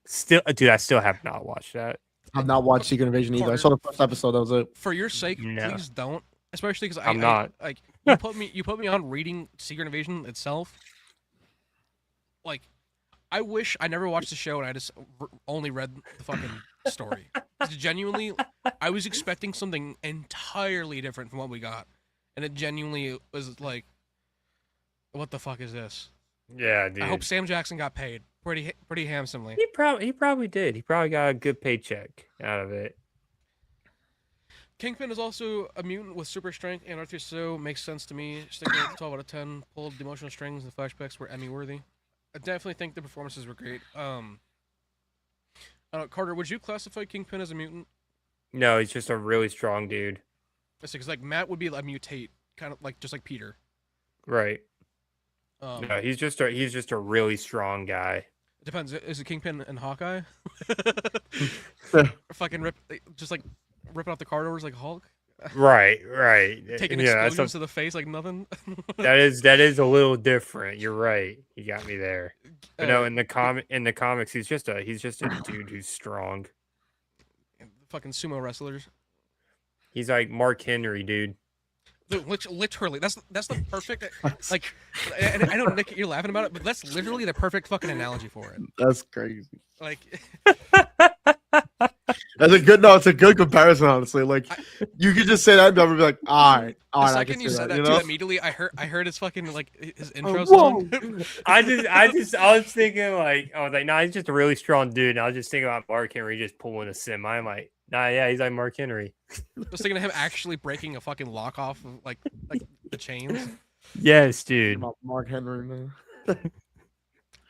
Still, dude, I still have not watched that. I've not watched Secret Invasion either. I saw the first episode. That was it. for your sake, No. please don't. Especially because I'm not. like you put me on reading Secret Invasion itself. Like, I wish I never watched the show and I just only read the fucking story. Genuinely, I was expecting something entirely different from what we got, and it genuinely was like, what the fuck is this? Yeah, dude. I hope Sam Jackson got paid pretty handsomely. He probably did. He probably got a good paycheck out of it. Kingpin is also a mutant with super strength, and Arthur So makes sense to me. Sticking with 12 out of 10. Pulled the emotional strings, and the flashbacks were Emmy worthy. I definitely think the performances were great. Carter, would you classify Kingpin as a mutant? No, he's just a really strong dude. Because like Matt would be a mutate, kind of like just like Peter. Right. No, he's just a really strong guy. It depends. Is it Kingpin and Hawkeye? Fucking ripping out the car doors like Hulk. Right. Taking yeah, explosions to the face like nothing. that is a little different. You're right. You got me there. But no, in the comics, he's just a dude who's strong. Fucking sumo wrestlers. He's like Mark Henry, dude. Literally, that's the perfect like. And I know Nick, you're laughing about it, but that's literally the perfect fucking analogy for it. That's crazy. Like, that's a good. No, it's a good comparison, honestly. Like, you could just say that, and I'm be like, all right. The I second can you see said that, that, you too, know? immediately I heard his fucking like his intro Whoa. song. I was thinking like, nah, he's just a really strong dude. And I was just thinking about Mark Henry just pulling a semi. I'm like, nah, yeah, he's like Mark Henry. I was thinking of him actually breaking a fucking lock off of like the chains. Yes, dude. About Mark Henry, man.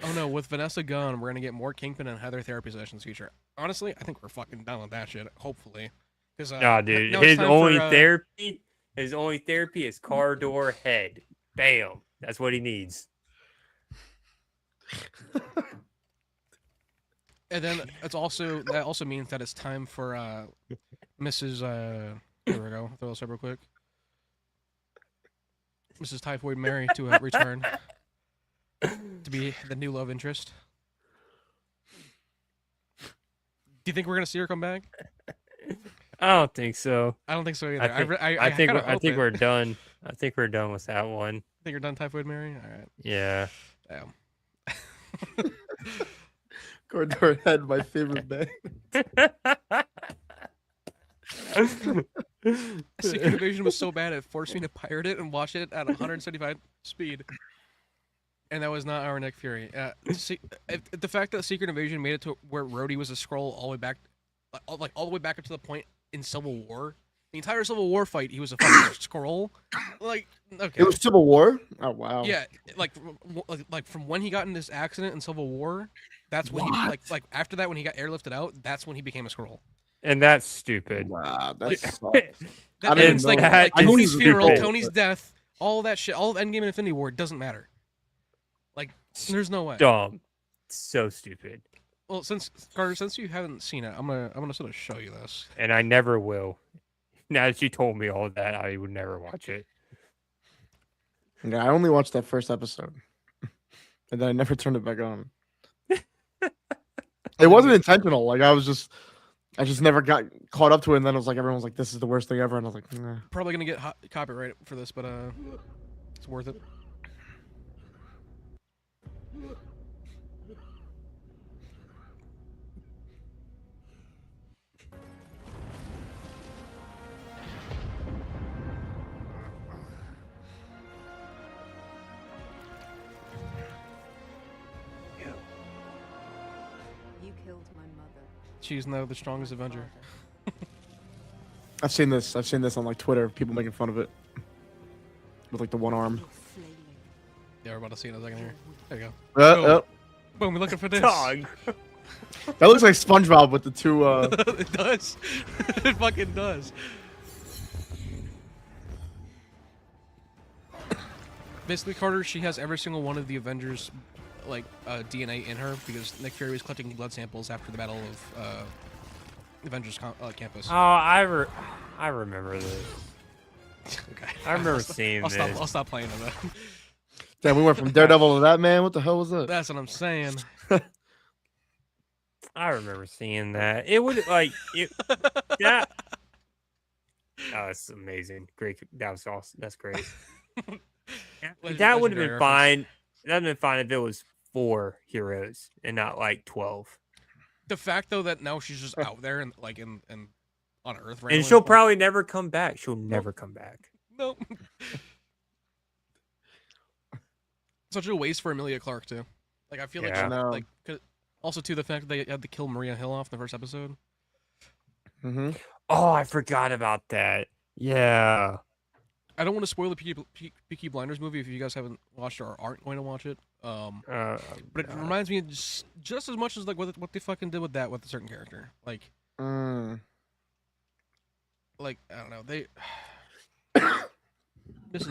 Oh no, with Vanessa Gunn, we're gonna get more Kingpin and Heather therapy sessions future. Honestly, I think we're fucking done with that shit. Hopefully, because Nah, dude, now it's his time only for, therapy is car door head. Bam, that's what he needs. And then that also means that it's time for Mrs. Here we go. Throw this up real quick. Mrs. Typhoid Mary to return to be the new love interest. Do you think we're gonna see her come back? I don't think so. I don't think so either. I think we're we're done. I think we're done with that one. Think you're done, Typhoid Mary? All right. Yeah. Damn. Corridor Head, my favorite band. Secret Invasion was so bad it forced me to pirate it and watch it at 175 speed. And that was not our Nick Fury. The fact that Secret Invasion made it to where Rhodey was a Skrull all the way back, all the way back up to the point in Civil War. The entire Civil War fight, he was a fucking Skrull. Like, okay. It was Civil War? Oh, wow. Yeah, like from when he got in this accident in Civil War, that's when he like after that when he got airlifted out, that's when he became a Skrull. And that's stupid. Wow, Like, that's It's like that. Tony's It's funeral, stupid. Tony's death, all that shit, all of Endgame and Infinity War doesn't matter. Like, there's no way. Dumb. So stupid. Well, since Carter, since you haven't seen it, I'm gonna sort of show you this. And I never will. Now that you told me all that, I would never watch it. Yeah, I only watched that first episode, and then I never turned it back on. It wasn't intentional. Like I just never got caught up to it, and then it was like everyone was like, "This is the worst thing ever," and I was like, nah. Probably gonna get copyright for this, but it's worth it. You killed my mother. She's now the strongest Avenger. I've seen this on like Twitter. People making fun of it with like the one arm. Your flailing. Yeah, we're about to see it in a second here. There you go. Oh. Boom, we're looking for this. Dog. That looks like SpongeBob with the two. It does. It fucking does. Basically, Carter, she has every single one of the Avengers, like, DNA in her because Nick Fury was collecting blood samples after the Battle of Avengers Campus. Oh, I remember this. Okay. I remember seeing this. I'll stop playing it then. Damn, we went from Daredevil to that, man. What the hell was that? That's what I'm saying. I remember seeing that. It would that. Oh, it's amazing. Great. That was awesome. That's great. That would have been fine. That would have been fine if it was 4 heroes and not like 12. The fact though that now she's just out there and like in on Earth, And randomly, she'll like, probably never come back. She'll never come back. nope. Such a waste for Emilia Clarke too. Like I feel like Yeah. she, No. like also too the fact that they had to kill Maria Hill off in the first episode. Mm-hmm. Oh, I forgot about that. Yeah. I don't want to spoil the Peaky Blinders movie if you guys haven't watched it or aren't going to watch it. But it reminds me of just as much as like what they fucking did with a certain character. Like I don't know, they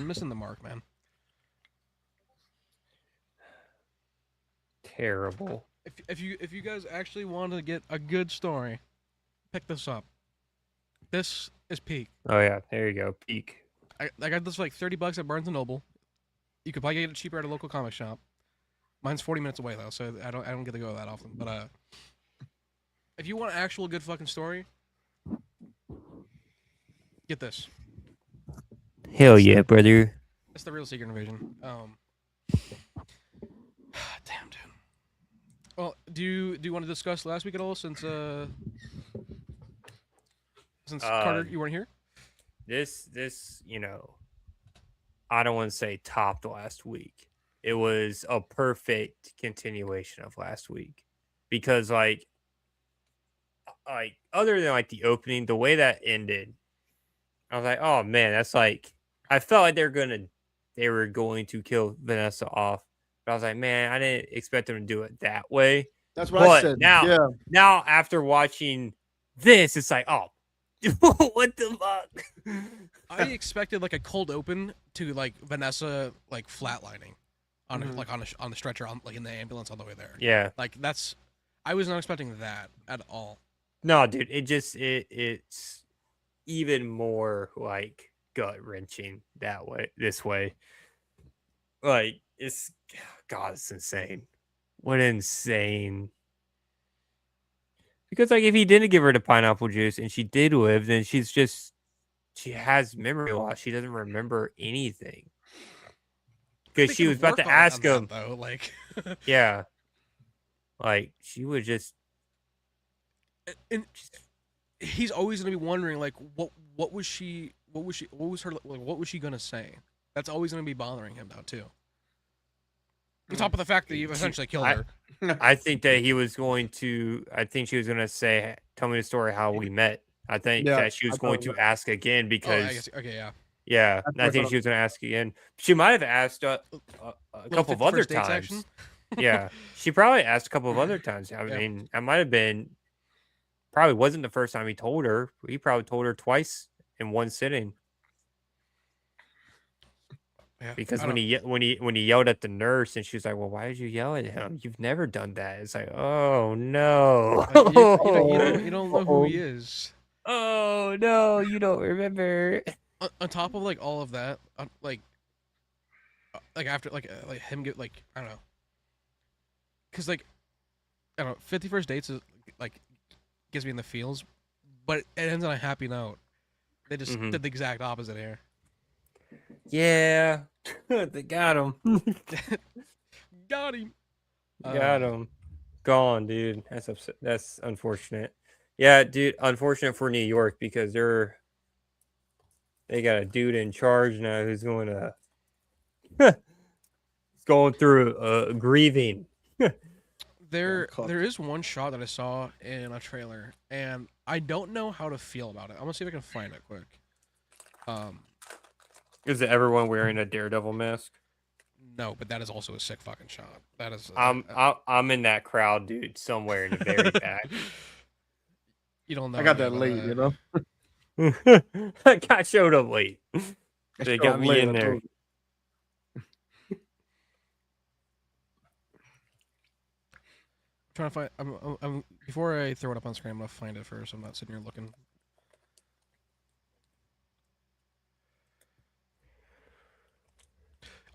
missing the mark, man. Terrible. If you guys actually want to get a good story, pick this up. This is peak. Oh yeah, there you go. Peak. I got this for like $30 at Barnes & Noble. You could probably get it cheaper at a local comic shop. Mine's 40 minutes away though, so I don't get to go that often. But if you want an actual good fucking story, get this. Hell yeah, brother. It's the real Secret Invasion. Damn, dude. Well, do you want to discuss last week at all? Since Carter, you weren't here. This, I don't want to say topped last week. It was a perfect continuation of last week because, like other than like the opening, the way that ended, I was like, oh man, that's like I felt like they were going to kill Vanessa off, but I was like, man, I didn't expect them to do it that way. That's what I said. Now after watching this, it's like, oh, what the fuck? I expected like a cold open to like Vanessa like flatlining on on the stretcher like in the ambulance on the way there. Yeah, like I was not expecting that at all. No, dude, it's even more like gut wrenching this way. Like it's insane. What insane. Because like if he didn't give her the pineapple juice and she did live, then she has memory loss. She doesn't remember anything. Because she was about to ask him though, like yeah. Like she would just and he's always gonna be wondering like what was she gonna say? That's always gonna be bothering him now too. On top of the fact that you essentially killed her. I think that she was going to say, tell me the story how we met. I think that she was going to ask again because yeah, I think she was going to ask again. She might have asked a couple of other times. Yeah, she probably asked a couple of other times. I mean, that might have been probably wasn't the first time he told her. He probably told her twice in one sitting. Yeah, because when he yelled at the nurse and she was like, "Well, why did you yell at him? You've never done that." It's like, oh no, you don't know who he is. Oh no, you don't remember. On top of like all of that, like after like him get like I don't know, because like I don't know, 50 First Dates is like gives me in the feels, but it ends on a happy note. They just did the exact opposite here. Yeah, they got him. Got him. Got him. Gone, dude. That's unfortunate. Yeah, dude. Unfortunate for New York because they got a dude in charge now who's going through grieving. There is one shot that I saw in a trailer, and I don't know how to feel about it. I'm gonna see if I can find it quick. Is it everyone wearing a Daredevil mask? No, but that is also a sick fucking shot. That is. I'm in that crowd, dude. Somewhere in the very back. You don't know. I got that late, you know. I got showed up late. They got me in there. Trying to find. I'm before I throw it up on screen. I'm gonna find it first. I'm not sitting here looking.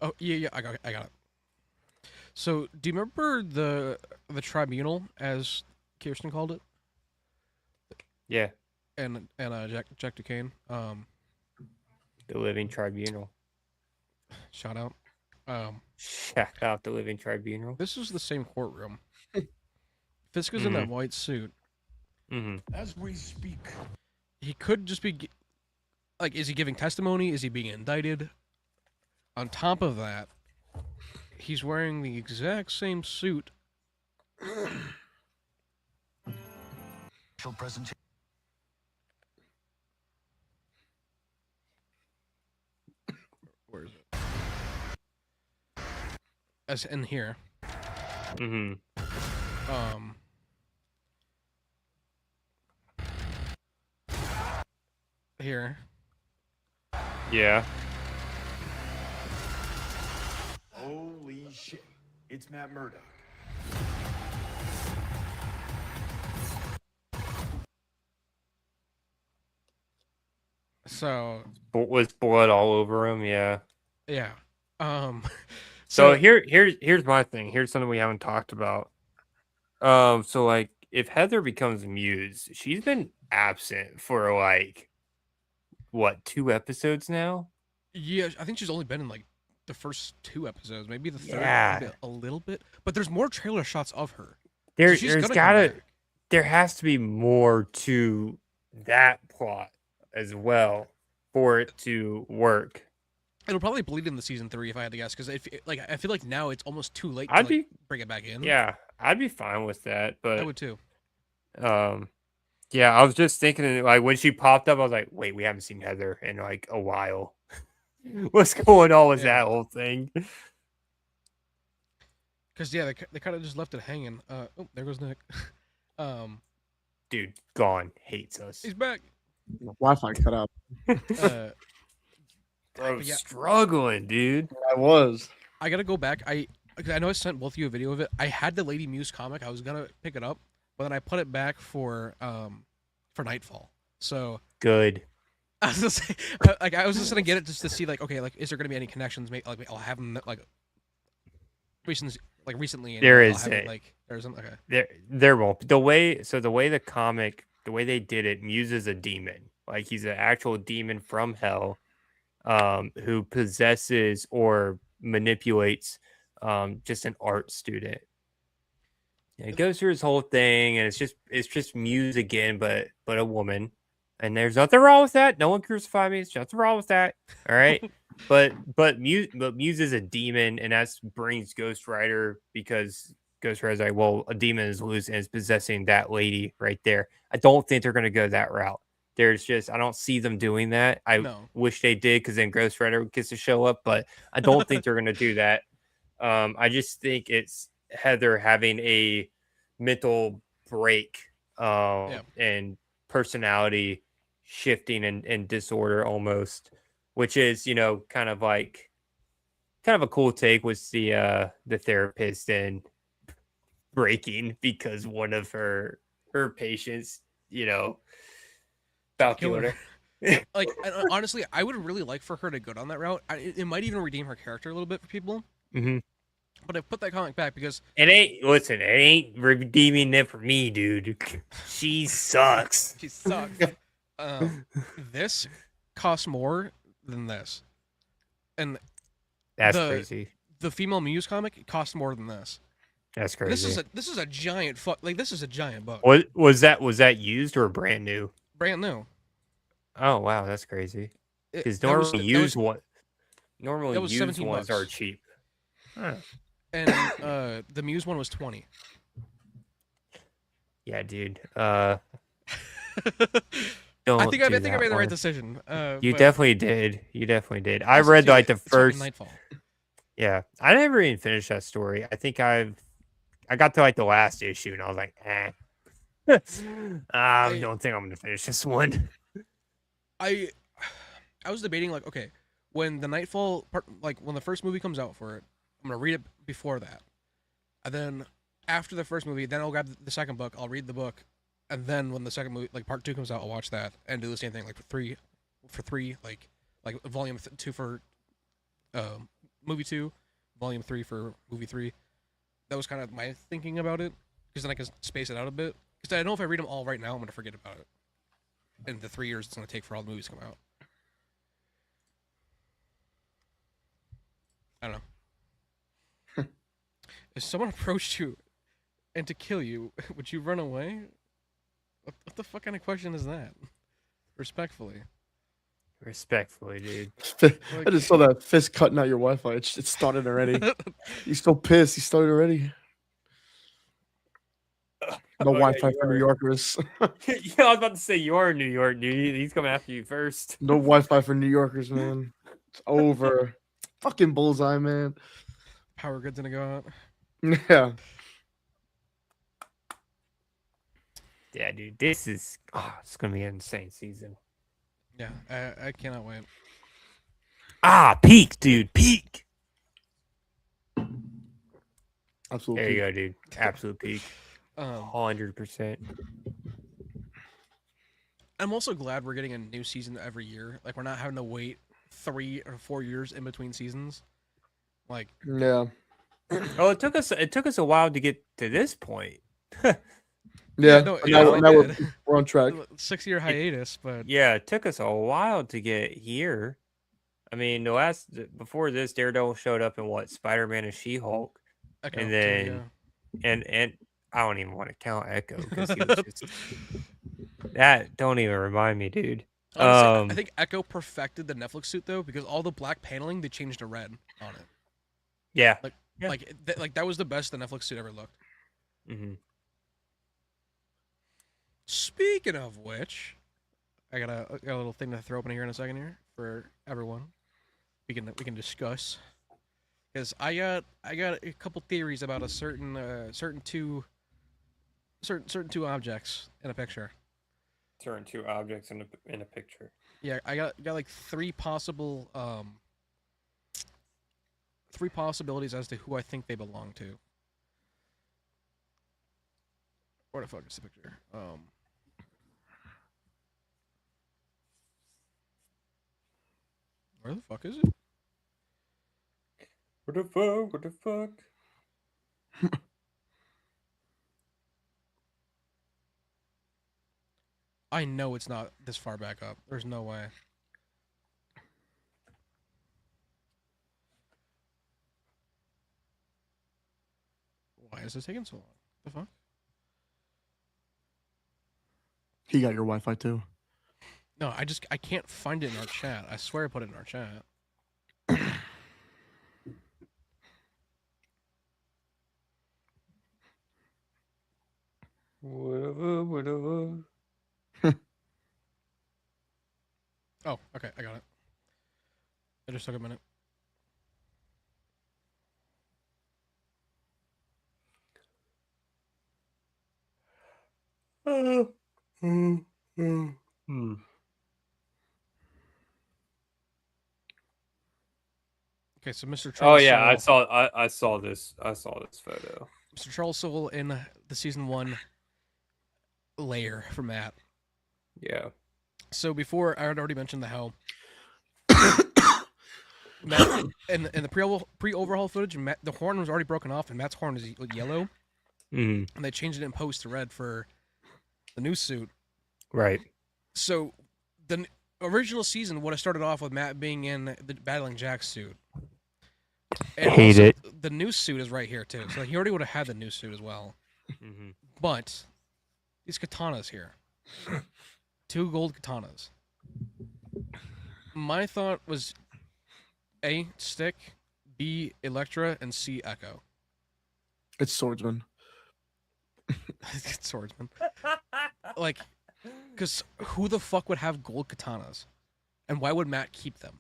Oh yeah, I got it. So, do you remember the tribunal, as Kirsten called it, Yeah, and Jack Duquesne? the Living Tribunal. Shout out. Shout out the Living Tribunal. This is the same courtroom. Fisk is in Mm-hmm. that white suit. Mm-hmm. As we speak, He could just be like, is he giving testimony? Is he being indicted? On top of that, he's wearing the exact same suit. presentation. Where is it? As in here. Mm-hmm. Here. Yeah. Holy shit! It's Matt Murdock. So Was blood all over him? Yeah. yeah. So here's my thing. Here's something we haven't talked about. So like if Heather becomes Muse, she's been absent for like what, 2 episodes now? Yeah, I think she's only been in like the first 2 episodes, maybe the third, Yeah. maybe a little bit. But there's more trailer shots of her. There's she's gonna come gotta back. there has to be more to that plot as well for it to work. It'll probably bleed into season 3 if I had to guess, because like I feel like now it's almost too late to I'd like, be bring it back in. Yeah, I'd be fine with that, I but would too. yeah, I was just thinking like when she popped up, I was like, wait, we haven't seen Heather in like a while. What's going on with Yeah. that whole thing? Because yeah, they kind of just left it hanging. Oh, there goes Nick. Dude, gone, hates us. He's back. Wi-Fi cut out. Bro, yeah. struggling, dude. I was. I gotta go back. I know I sent both of you a video of it. I had the Lady Muse comic. I was gonna pick it up, but then I put it back for Nightfall. So Good. I was just I was just gonna get it just to see like, okay, like is there gonna be any connections? Maybe like I'll have them like recently. And There I'll is have it, a- like there's some okay. There won't. The way the comic, the way they did it, Muse is a demon. Like he's an actual demon from hell, who possesses or manipulates just an art student. And it goes through his whole thing, and it's just Muse again, but a woman. And there's nothing wrong with that. No one crucify me. There's nothing wrong with that. All right. but Muse is a demon, and that brings Ghost Rider, because Ghost Rider's like, well, a demon is loose and is possessing that lady right there. I don't think they're gonna go that route. I don't see them doing that. I No. wish they did, because then Ghost Rider gets to show up, but I don't think they're gonna do that. I just think it's Heather having a mental break, and personality shifting and disorder almost, which is, kind of a cool take with the therapist and breaking because one of her patients, about Killed killed her. her. Like honestly, I would really like for her to go down that route. It might even redeem her character a little bit for people. Mhm. But I put that comic back because It ain't redeeming it for me, dude. She sucks. she sucks. This costs more than this, and That's the- crazy. the female Muse comic costs more than this. That's crazy. This is a giant this is a giant book. Was that used or brand new? Brand new. Oh wow, that's crazy. It- Because that was- normally that was- used one, normally that was used 17 ones are bucks. cheap. Huh. And the Muse one was 20. Yeah, dude. I Don't think I do made that the right one. decision. You but definitely did. You definitely did. I also, read too, like the it's fucking first. Nightfall. Yeah, I never even finished that story. I think I got to like the last issue and I was like, eh. I don't think I'm gonna finish this one. I was debating like, okay, when the Nightfall part, like when the first movie comes out for it, I'm gonna read it before that, and then after the first movie, then I'll grab the second book, I'll read the book, and then when the second movie, like part 2 comes out, I'll watch that and do the same thing, like for three, like volume 2 for movie 2, volume 3 for movie 3. That was kind of my thinking about it, because then I can space it out a bit. Because I know if I read them all right now, I'm going to forget about it. And the 3 years it's going to take for all the movies to come out. I don't know. If someone approached you and to kill you, would you run away? What the fuck kind of question is that? Respectfully. Respectfully, dude. I just saw that Fisk cutting out your Wi-Fi. It started already. He's so pissed. He started already. No Wi-Fi for New Yorkers. Yeah, I was about to say you are in New York, dude. He's coming after you first. No Wi-Fi for New Yorkers, man. It's over. Fucking bullseye, man. Power grid's gonna go out. Yeah. Yeah, dude. This is it's gonna be an insane season. Yeah, I cannot wait. Peak, dude. Peak. Absolutely. There you go, dude. Absolute peak. 100%. I'm also glad we're getting a new season every year. Like, we're not having to wait 3 or 4 years in between seasons. Like, Yeah. Oh, it took us a while to get to this point. Yeah. no, now we now did. we're on track. 6-year hiatus, but Yeah, it took us a while to get here. I mean, before this, Daredevil showed up in what? Spider-Man and She-Hulk, Echo, and too, then yeah. and I don't even want to count Echo because he was just that. Don't even remind me, dude. Honestly, I think Echo perfected the Netflix suit though, because all the black paneling they changed to red on it. Yeah. Yeah. Like that was the best the Netflix suit ever looked. Mm-hmm. Speaking of which, I got a little thing to throw open here in a second here for everyone. We can discuss, because I got a couple theories about a certain two objects in a picture. Turn 2 objects in a picture. Yeah, I got like three possibilities as to who I think they belong to. Where the fuck is the picture? Where the fuck is it? What the fuck? What the fuck? I know it's not this far back up. There's no way. Why is this taking so long? The fuck? He got your Wi-Fi too. No, I can't find it in our chat. I swear I put it in our chat. Whatever. Oh, okay, I got it. It just took a minute. Okay, so Mr. Charles. Oh yeah, I saw this photo. Mr. Charles Soule in the season 1 layer for Matt. Yeah. So before, I had already mentioned how Matt, in the pre-overhaul footage, the horn was already broken off, and Matt's horn is yellow, Mm. and they changed it in post to red for the new suit. Right. So the original season would have started off with Matt being in the battling Jack's suit. And Hate also, it. The new suit is right here too, so he already would have had the new suit as well. Mm-hmm. But these katanas here, 2 gold katanas. My thought was A, Stick, B, Electra, and C, Echo. It's swordsman. Swordsman. Like, because who the fuck would have gold katanas? And why would Matt keep them?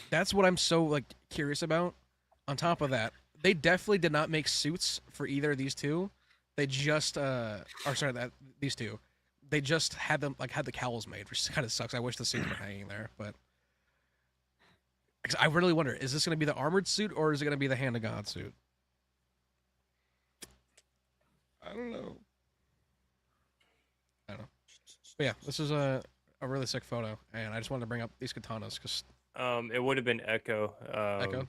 That's what I'm so, like, curious about. On top of that, they definitely did not make suits for either of these two. They just, these two. They just had them, like, had the cowls made, which kind of sucks. I wish the suits were hanging there, but... I really wonder, is this going to be the armored suit, or is it going to be the Hand of God suit? I don't know. But yeah, this is a really sick photo, and I just wanted to bring up these katanas, because It would have been Echo. Echo?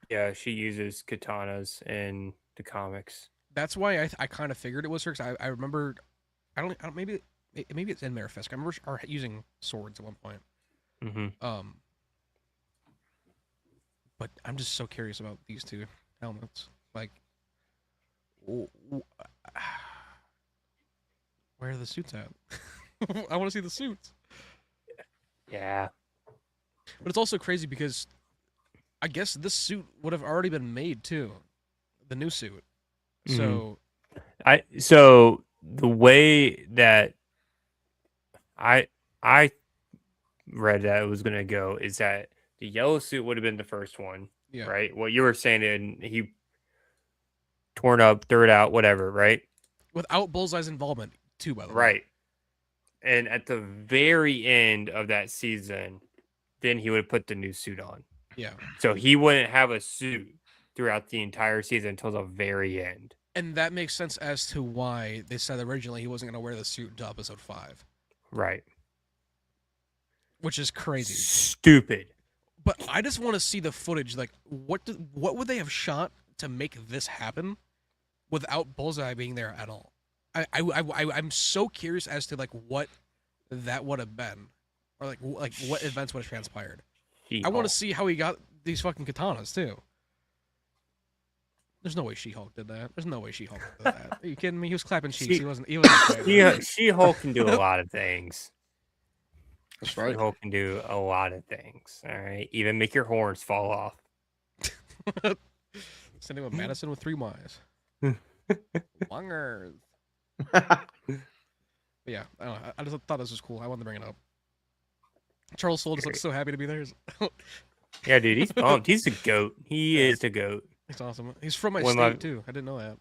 Yeah, she uses katanas in the comics. That's why I kind of figured it was her. Cause I remember, I don't maybe it's in Matt Fisk. I remember her using swords at one point. Mm-hmm. But I'm just so curious about these two helmets. Like, where are the suits at? I want to see the suits. Yeah. But it's also crazy because I guess this suit would have already been made too, the new suit. So So the way that I read that it was gonna go is that the yellow suit would have been the first one, yeah, right? What you were saying, and he torn up, threw it out, whatever, right? without Bullseye's involvement too, by the way. Right. And at the very end of that season, then he would put the new suit on. Yeah, So he wouldn't have a suit throughout the entire season until the very end. and that makes sense as to why they said originally he wasn't going to wear the suit until episode 5, Right. which is crazy. Stupid. But I just want to see the footage. Like, what would they have shot to make this happen without Bullseye being there at all? I'm so curious as to like what that would have been, or like what events would have transpired. I want to see how he got these fucking katanas too. There's no way She-Hulk did that. There's no way She-Hulk did that. Are you kidding me? He was clapping cheeks. He wasn't. She-Hulk can do a lot of things. That's right. She-Hulk can do a lot of things. All right, even make your horns fall off. Sending with Madison with 3 Ys. Longer. But yeah, I don't know. I just thought this was cool. I wanted to bring it up. Charles Soule just looks so happy to be there. Yeah, dude, he's pumped. He's a goat. He is a goat. He's awesome. He's from my One state of my- too. I didn't know that.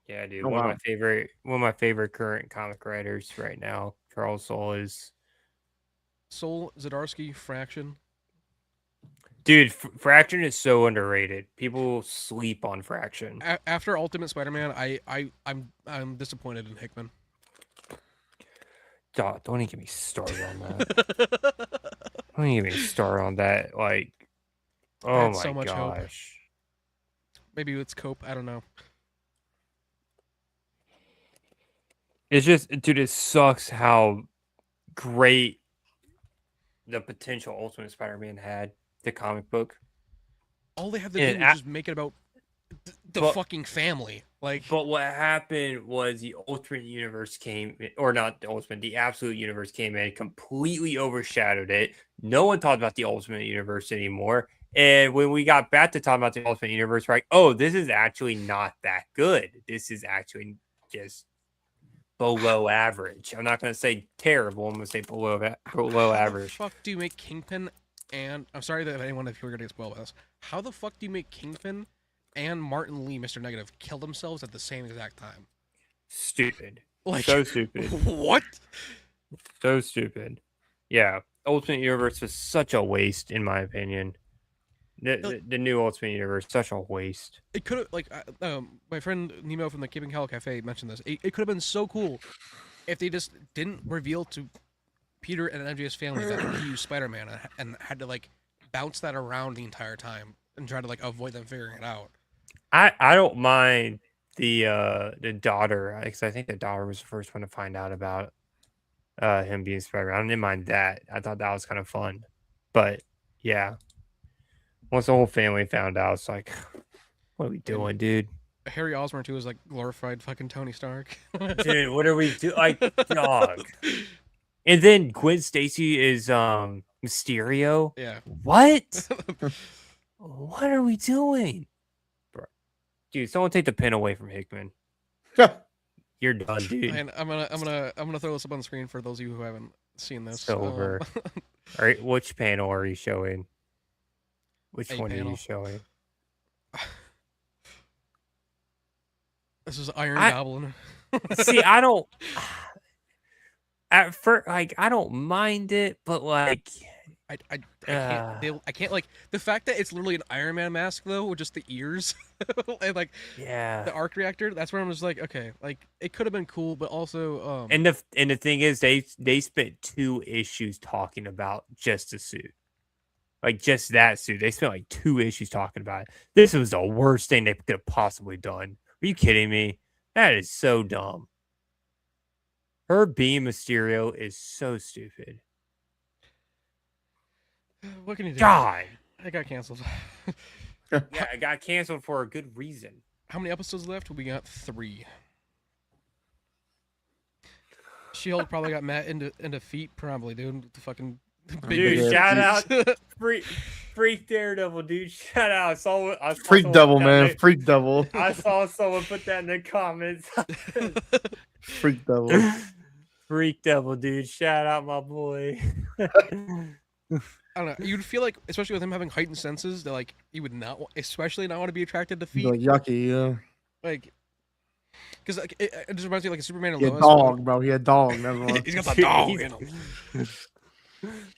Yeah, dude. Oh, One wow. of my favorite current comic writers right now, Charles Soule is. Soul, Zdarsky, Fraction. Dude, Fraction is so underrated. People sleep on Fraction. After Ultimate Spider-Man, I'm disappointed in Hickman. Don't even get me started on that. Don't even get me started on that. Like, oh had my so much hope. gosh. Maybe it's Cope. I don't know. It's just, dude, it sucks how great the potential Ultimate Spider-Man had, the comic book. All they have to And do is just make it about the But- fucking family. Like, But what happened was the Ultimate Universe came, or not the Ultimate, the Absolute Universe came in, completely overshadowed it. No one talked about the Ultimate Universe anymore. And when we got back to talking about the Ultimate Universe, we're like, oh, this is actually not that good. This is actually just below average. I'm not going to say terrible. I'm going to say below how the average. fuck do you make Kingpin and I'm sorry that anyone if you're gonna get spoiled by this. How the fuck do you make Kingpin and Martin Lee, Mr. Negative, kill themselves at the same exact time? Stupid. Like, So stupid. what? So stupid. Yeah. Ultimate Universe was such a waste, in my opinion. The new Ultimate Universe, such a waste. It could have like my friend Nemo from the Keeping Hell Cafe mentioned this. It could have been so cool if they just didn't reveal to Peter and MJ's family that he used Spider-Man and had to like bounce that around the entire time and try to like avoid them figuring it out. I don't mind the daughter, because I think the daughter was the first one to find out about him being Spider-Man. I didn't mind that. I thought that was kind of fun. But yeah, once the whole family found out, it's like, what are we doing, dude? Harry Osborn too is like glorified fucking Tony Stark. Dude, what are we doing? Like, dog. And then Gwen Stacy is Mysterio. Yeah. What? What are we doing? Bro. Dude, someone take the pin away from Hickman. You're done, dude. And I'm gonna throw this up on the screen for those of you who haven't seen this. It's over. All right, which panel are you showing? Which A one are panel. you showing? This is Iron I- Goblin. See, I don't. At first, like, I don't mind it, but like, I can't like the fact that it's literally an Iron Man mask though with just the ears and like yeah. the arc reactor. That's where I'm just like, okay, like it could have been cool, but also And the thing is, they spent 2 issues talking about just the suit. Like just that suit. They spent like 2 issues talking about it. This was the worst thing they could have possibly done. Are you kidding me? That is so dumb. Her being Mysterio is so stupid. What can you do? God. It got canceled. Yeah, it got canceled for a good reason. How many episodes left? We got 3. She-Hulk probably got Matt into feet, probably, dude. The fucking Dude, big shout feet. out Freak Daredevil, dude. Shout out. I saw Freak someone Devil, put that man. in the- Freak Devil. I saw someone put that in the comments. Freak Devil. Freak Devil, dude. Shout out my boy. I don't know. You'd feel like, especially with him having heightened senses, that like he would not, especially not want to be attracted to feet. Like yucky, yeah. Like, because like it just reminds me of, like a Superman and He had Lois. dog, bro. He had dog. Never mind. He's got the dog in him.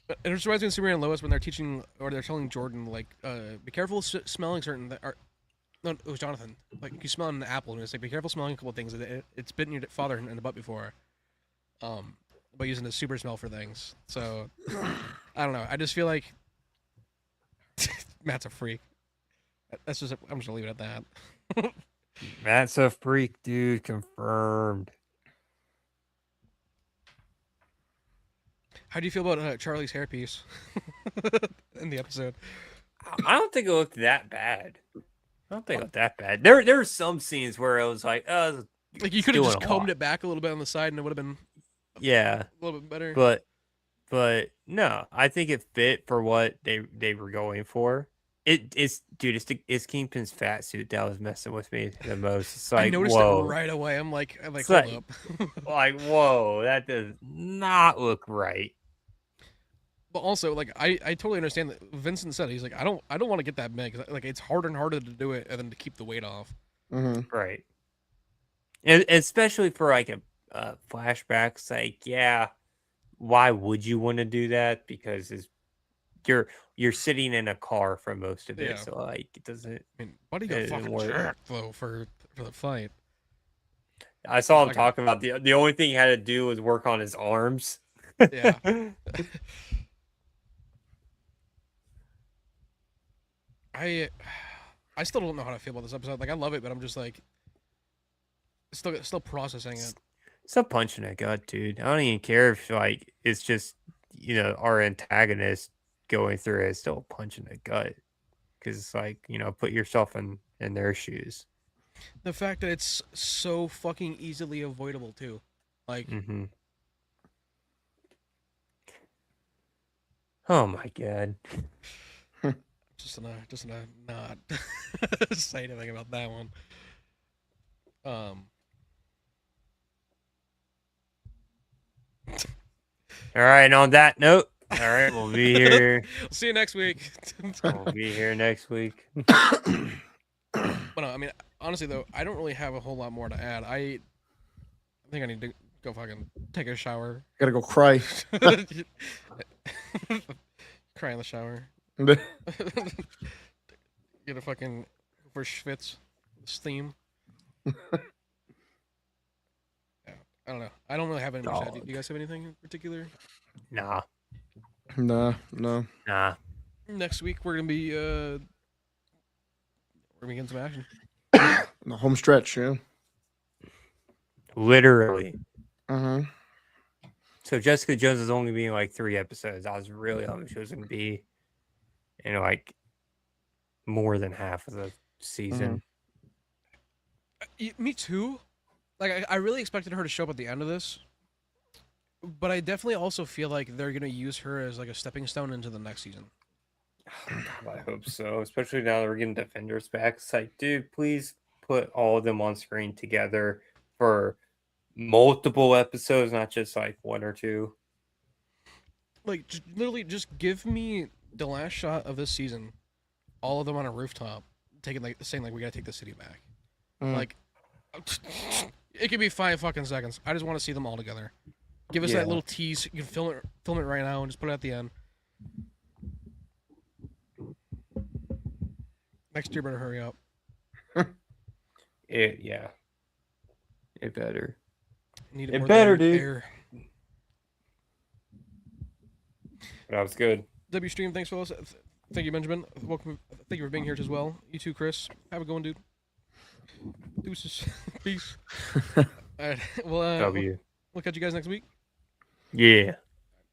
But it just reminds me of Superman and Lois when they're teaching, or they're telling Jordan, like, be careful smelling certain. No, it was Jonathan. Like, he's smelling an apple, and it's like, be careful smelling a couple of things. It's bitten your father in the butt before. But using the super smell for things. So, I don't know. I just feel like Matt's a freak. I'm just gonna leave it at that. Matt's a freak, dude. Confirmed. How do you feel about Charlie's hairpiece in the episode? I don't think it looked that bad. I don't think it looked that bad. There were some scenes where it was like, Like, you could have doing just a combed lot. it back a little bit on the side, and it would have been yeah, a little bit better. but no, I think it fit for what they were going for. It's Kingpin's fat suit that was messing with me the most. It's like, I noticed whoa. it right away. I'm like, It's hold like- up. Like, whoa, that does not look right. But also, like, I totally understand that Vincent said, he's like, I don't want to get that big. Like, it's harder and harder to do it and then to keep the weight off. Mm-hmm. Right. And especially for like a flashbacks, like, yeah, why would you want to do that? Because you're sitting in a car for most of it, Yeah. so like it doesn't. I mean, Buddy got It didn't fucking work. jacked, though, for the fight. I saw him Okay. talking about the only thing he had to do was work on his arms. Yeah. I still don't know how to feel about this episode. Like, I love it, but I'm just like still processing it. It's a punch in the gut, dude. I don't even care if like it's just our antagonist going through it. It's still a punch in the gut because it's like put yourself in their shoes. The fact that it's so fucking easily avoidable too, like Mm-hmm. Oh my god. just gonna not say anything about that one. All right. And on that note, all right, we'll be here. See you next week. We'll be here next week. But no, I mean, honestly though, I don't really have a whole lot more to add. I think I need to go fucking take a shower. Gotta go cry. Cry in the shower. Get a fucking for schwitz steam. Yeah, I don't know. I don't really have any more to add. Do you guys have anything in particular? Nah. No. Next week we're gonna be getting some action. The home stretch, yeah. Literally. Uh-huh. So Jessica Jones is only being like 3 episodes. I was really hoping she was going to be like more than half of the season. Me too. Like I really expected her to show up at the end of this, but I definitely also feel like they're gonna use her as like a stepping stone into the next season. God, I hope so. Especially now that we're getting Defenders back. It's like, dude, please put all of them on screen together for multiple episodes, not just like 1 or 2. Like literally, just give me the last shot of this season, all of them on a rooftop, saying like we gotta take the city back. Like, it could be 5 fucking seconds. I just want to see them all together. Give us that little tease. You can film it right now and just put it at the end. Next year, better hurry up. It better. Need It more better, than dude. air. That was good. W Stream, thanks for Thank you, Benjamin. Welcome. Thank you for being here as well. You too, Chris. Have a good one, dude. Deuces. Peace. All right. Well, W. we'll catch you guys next week. Yeah.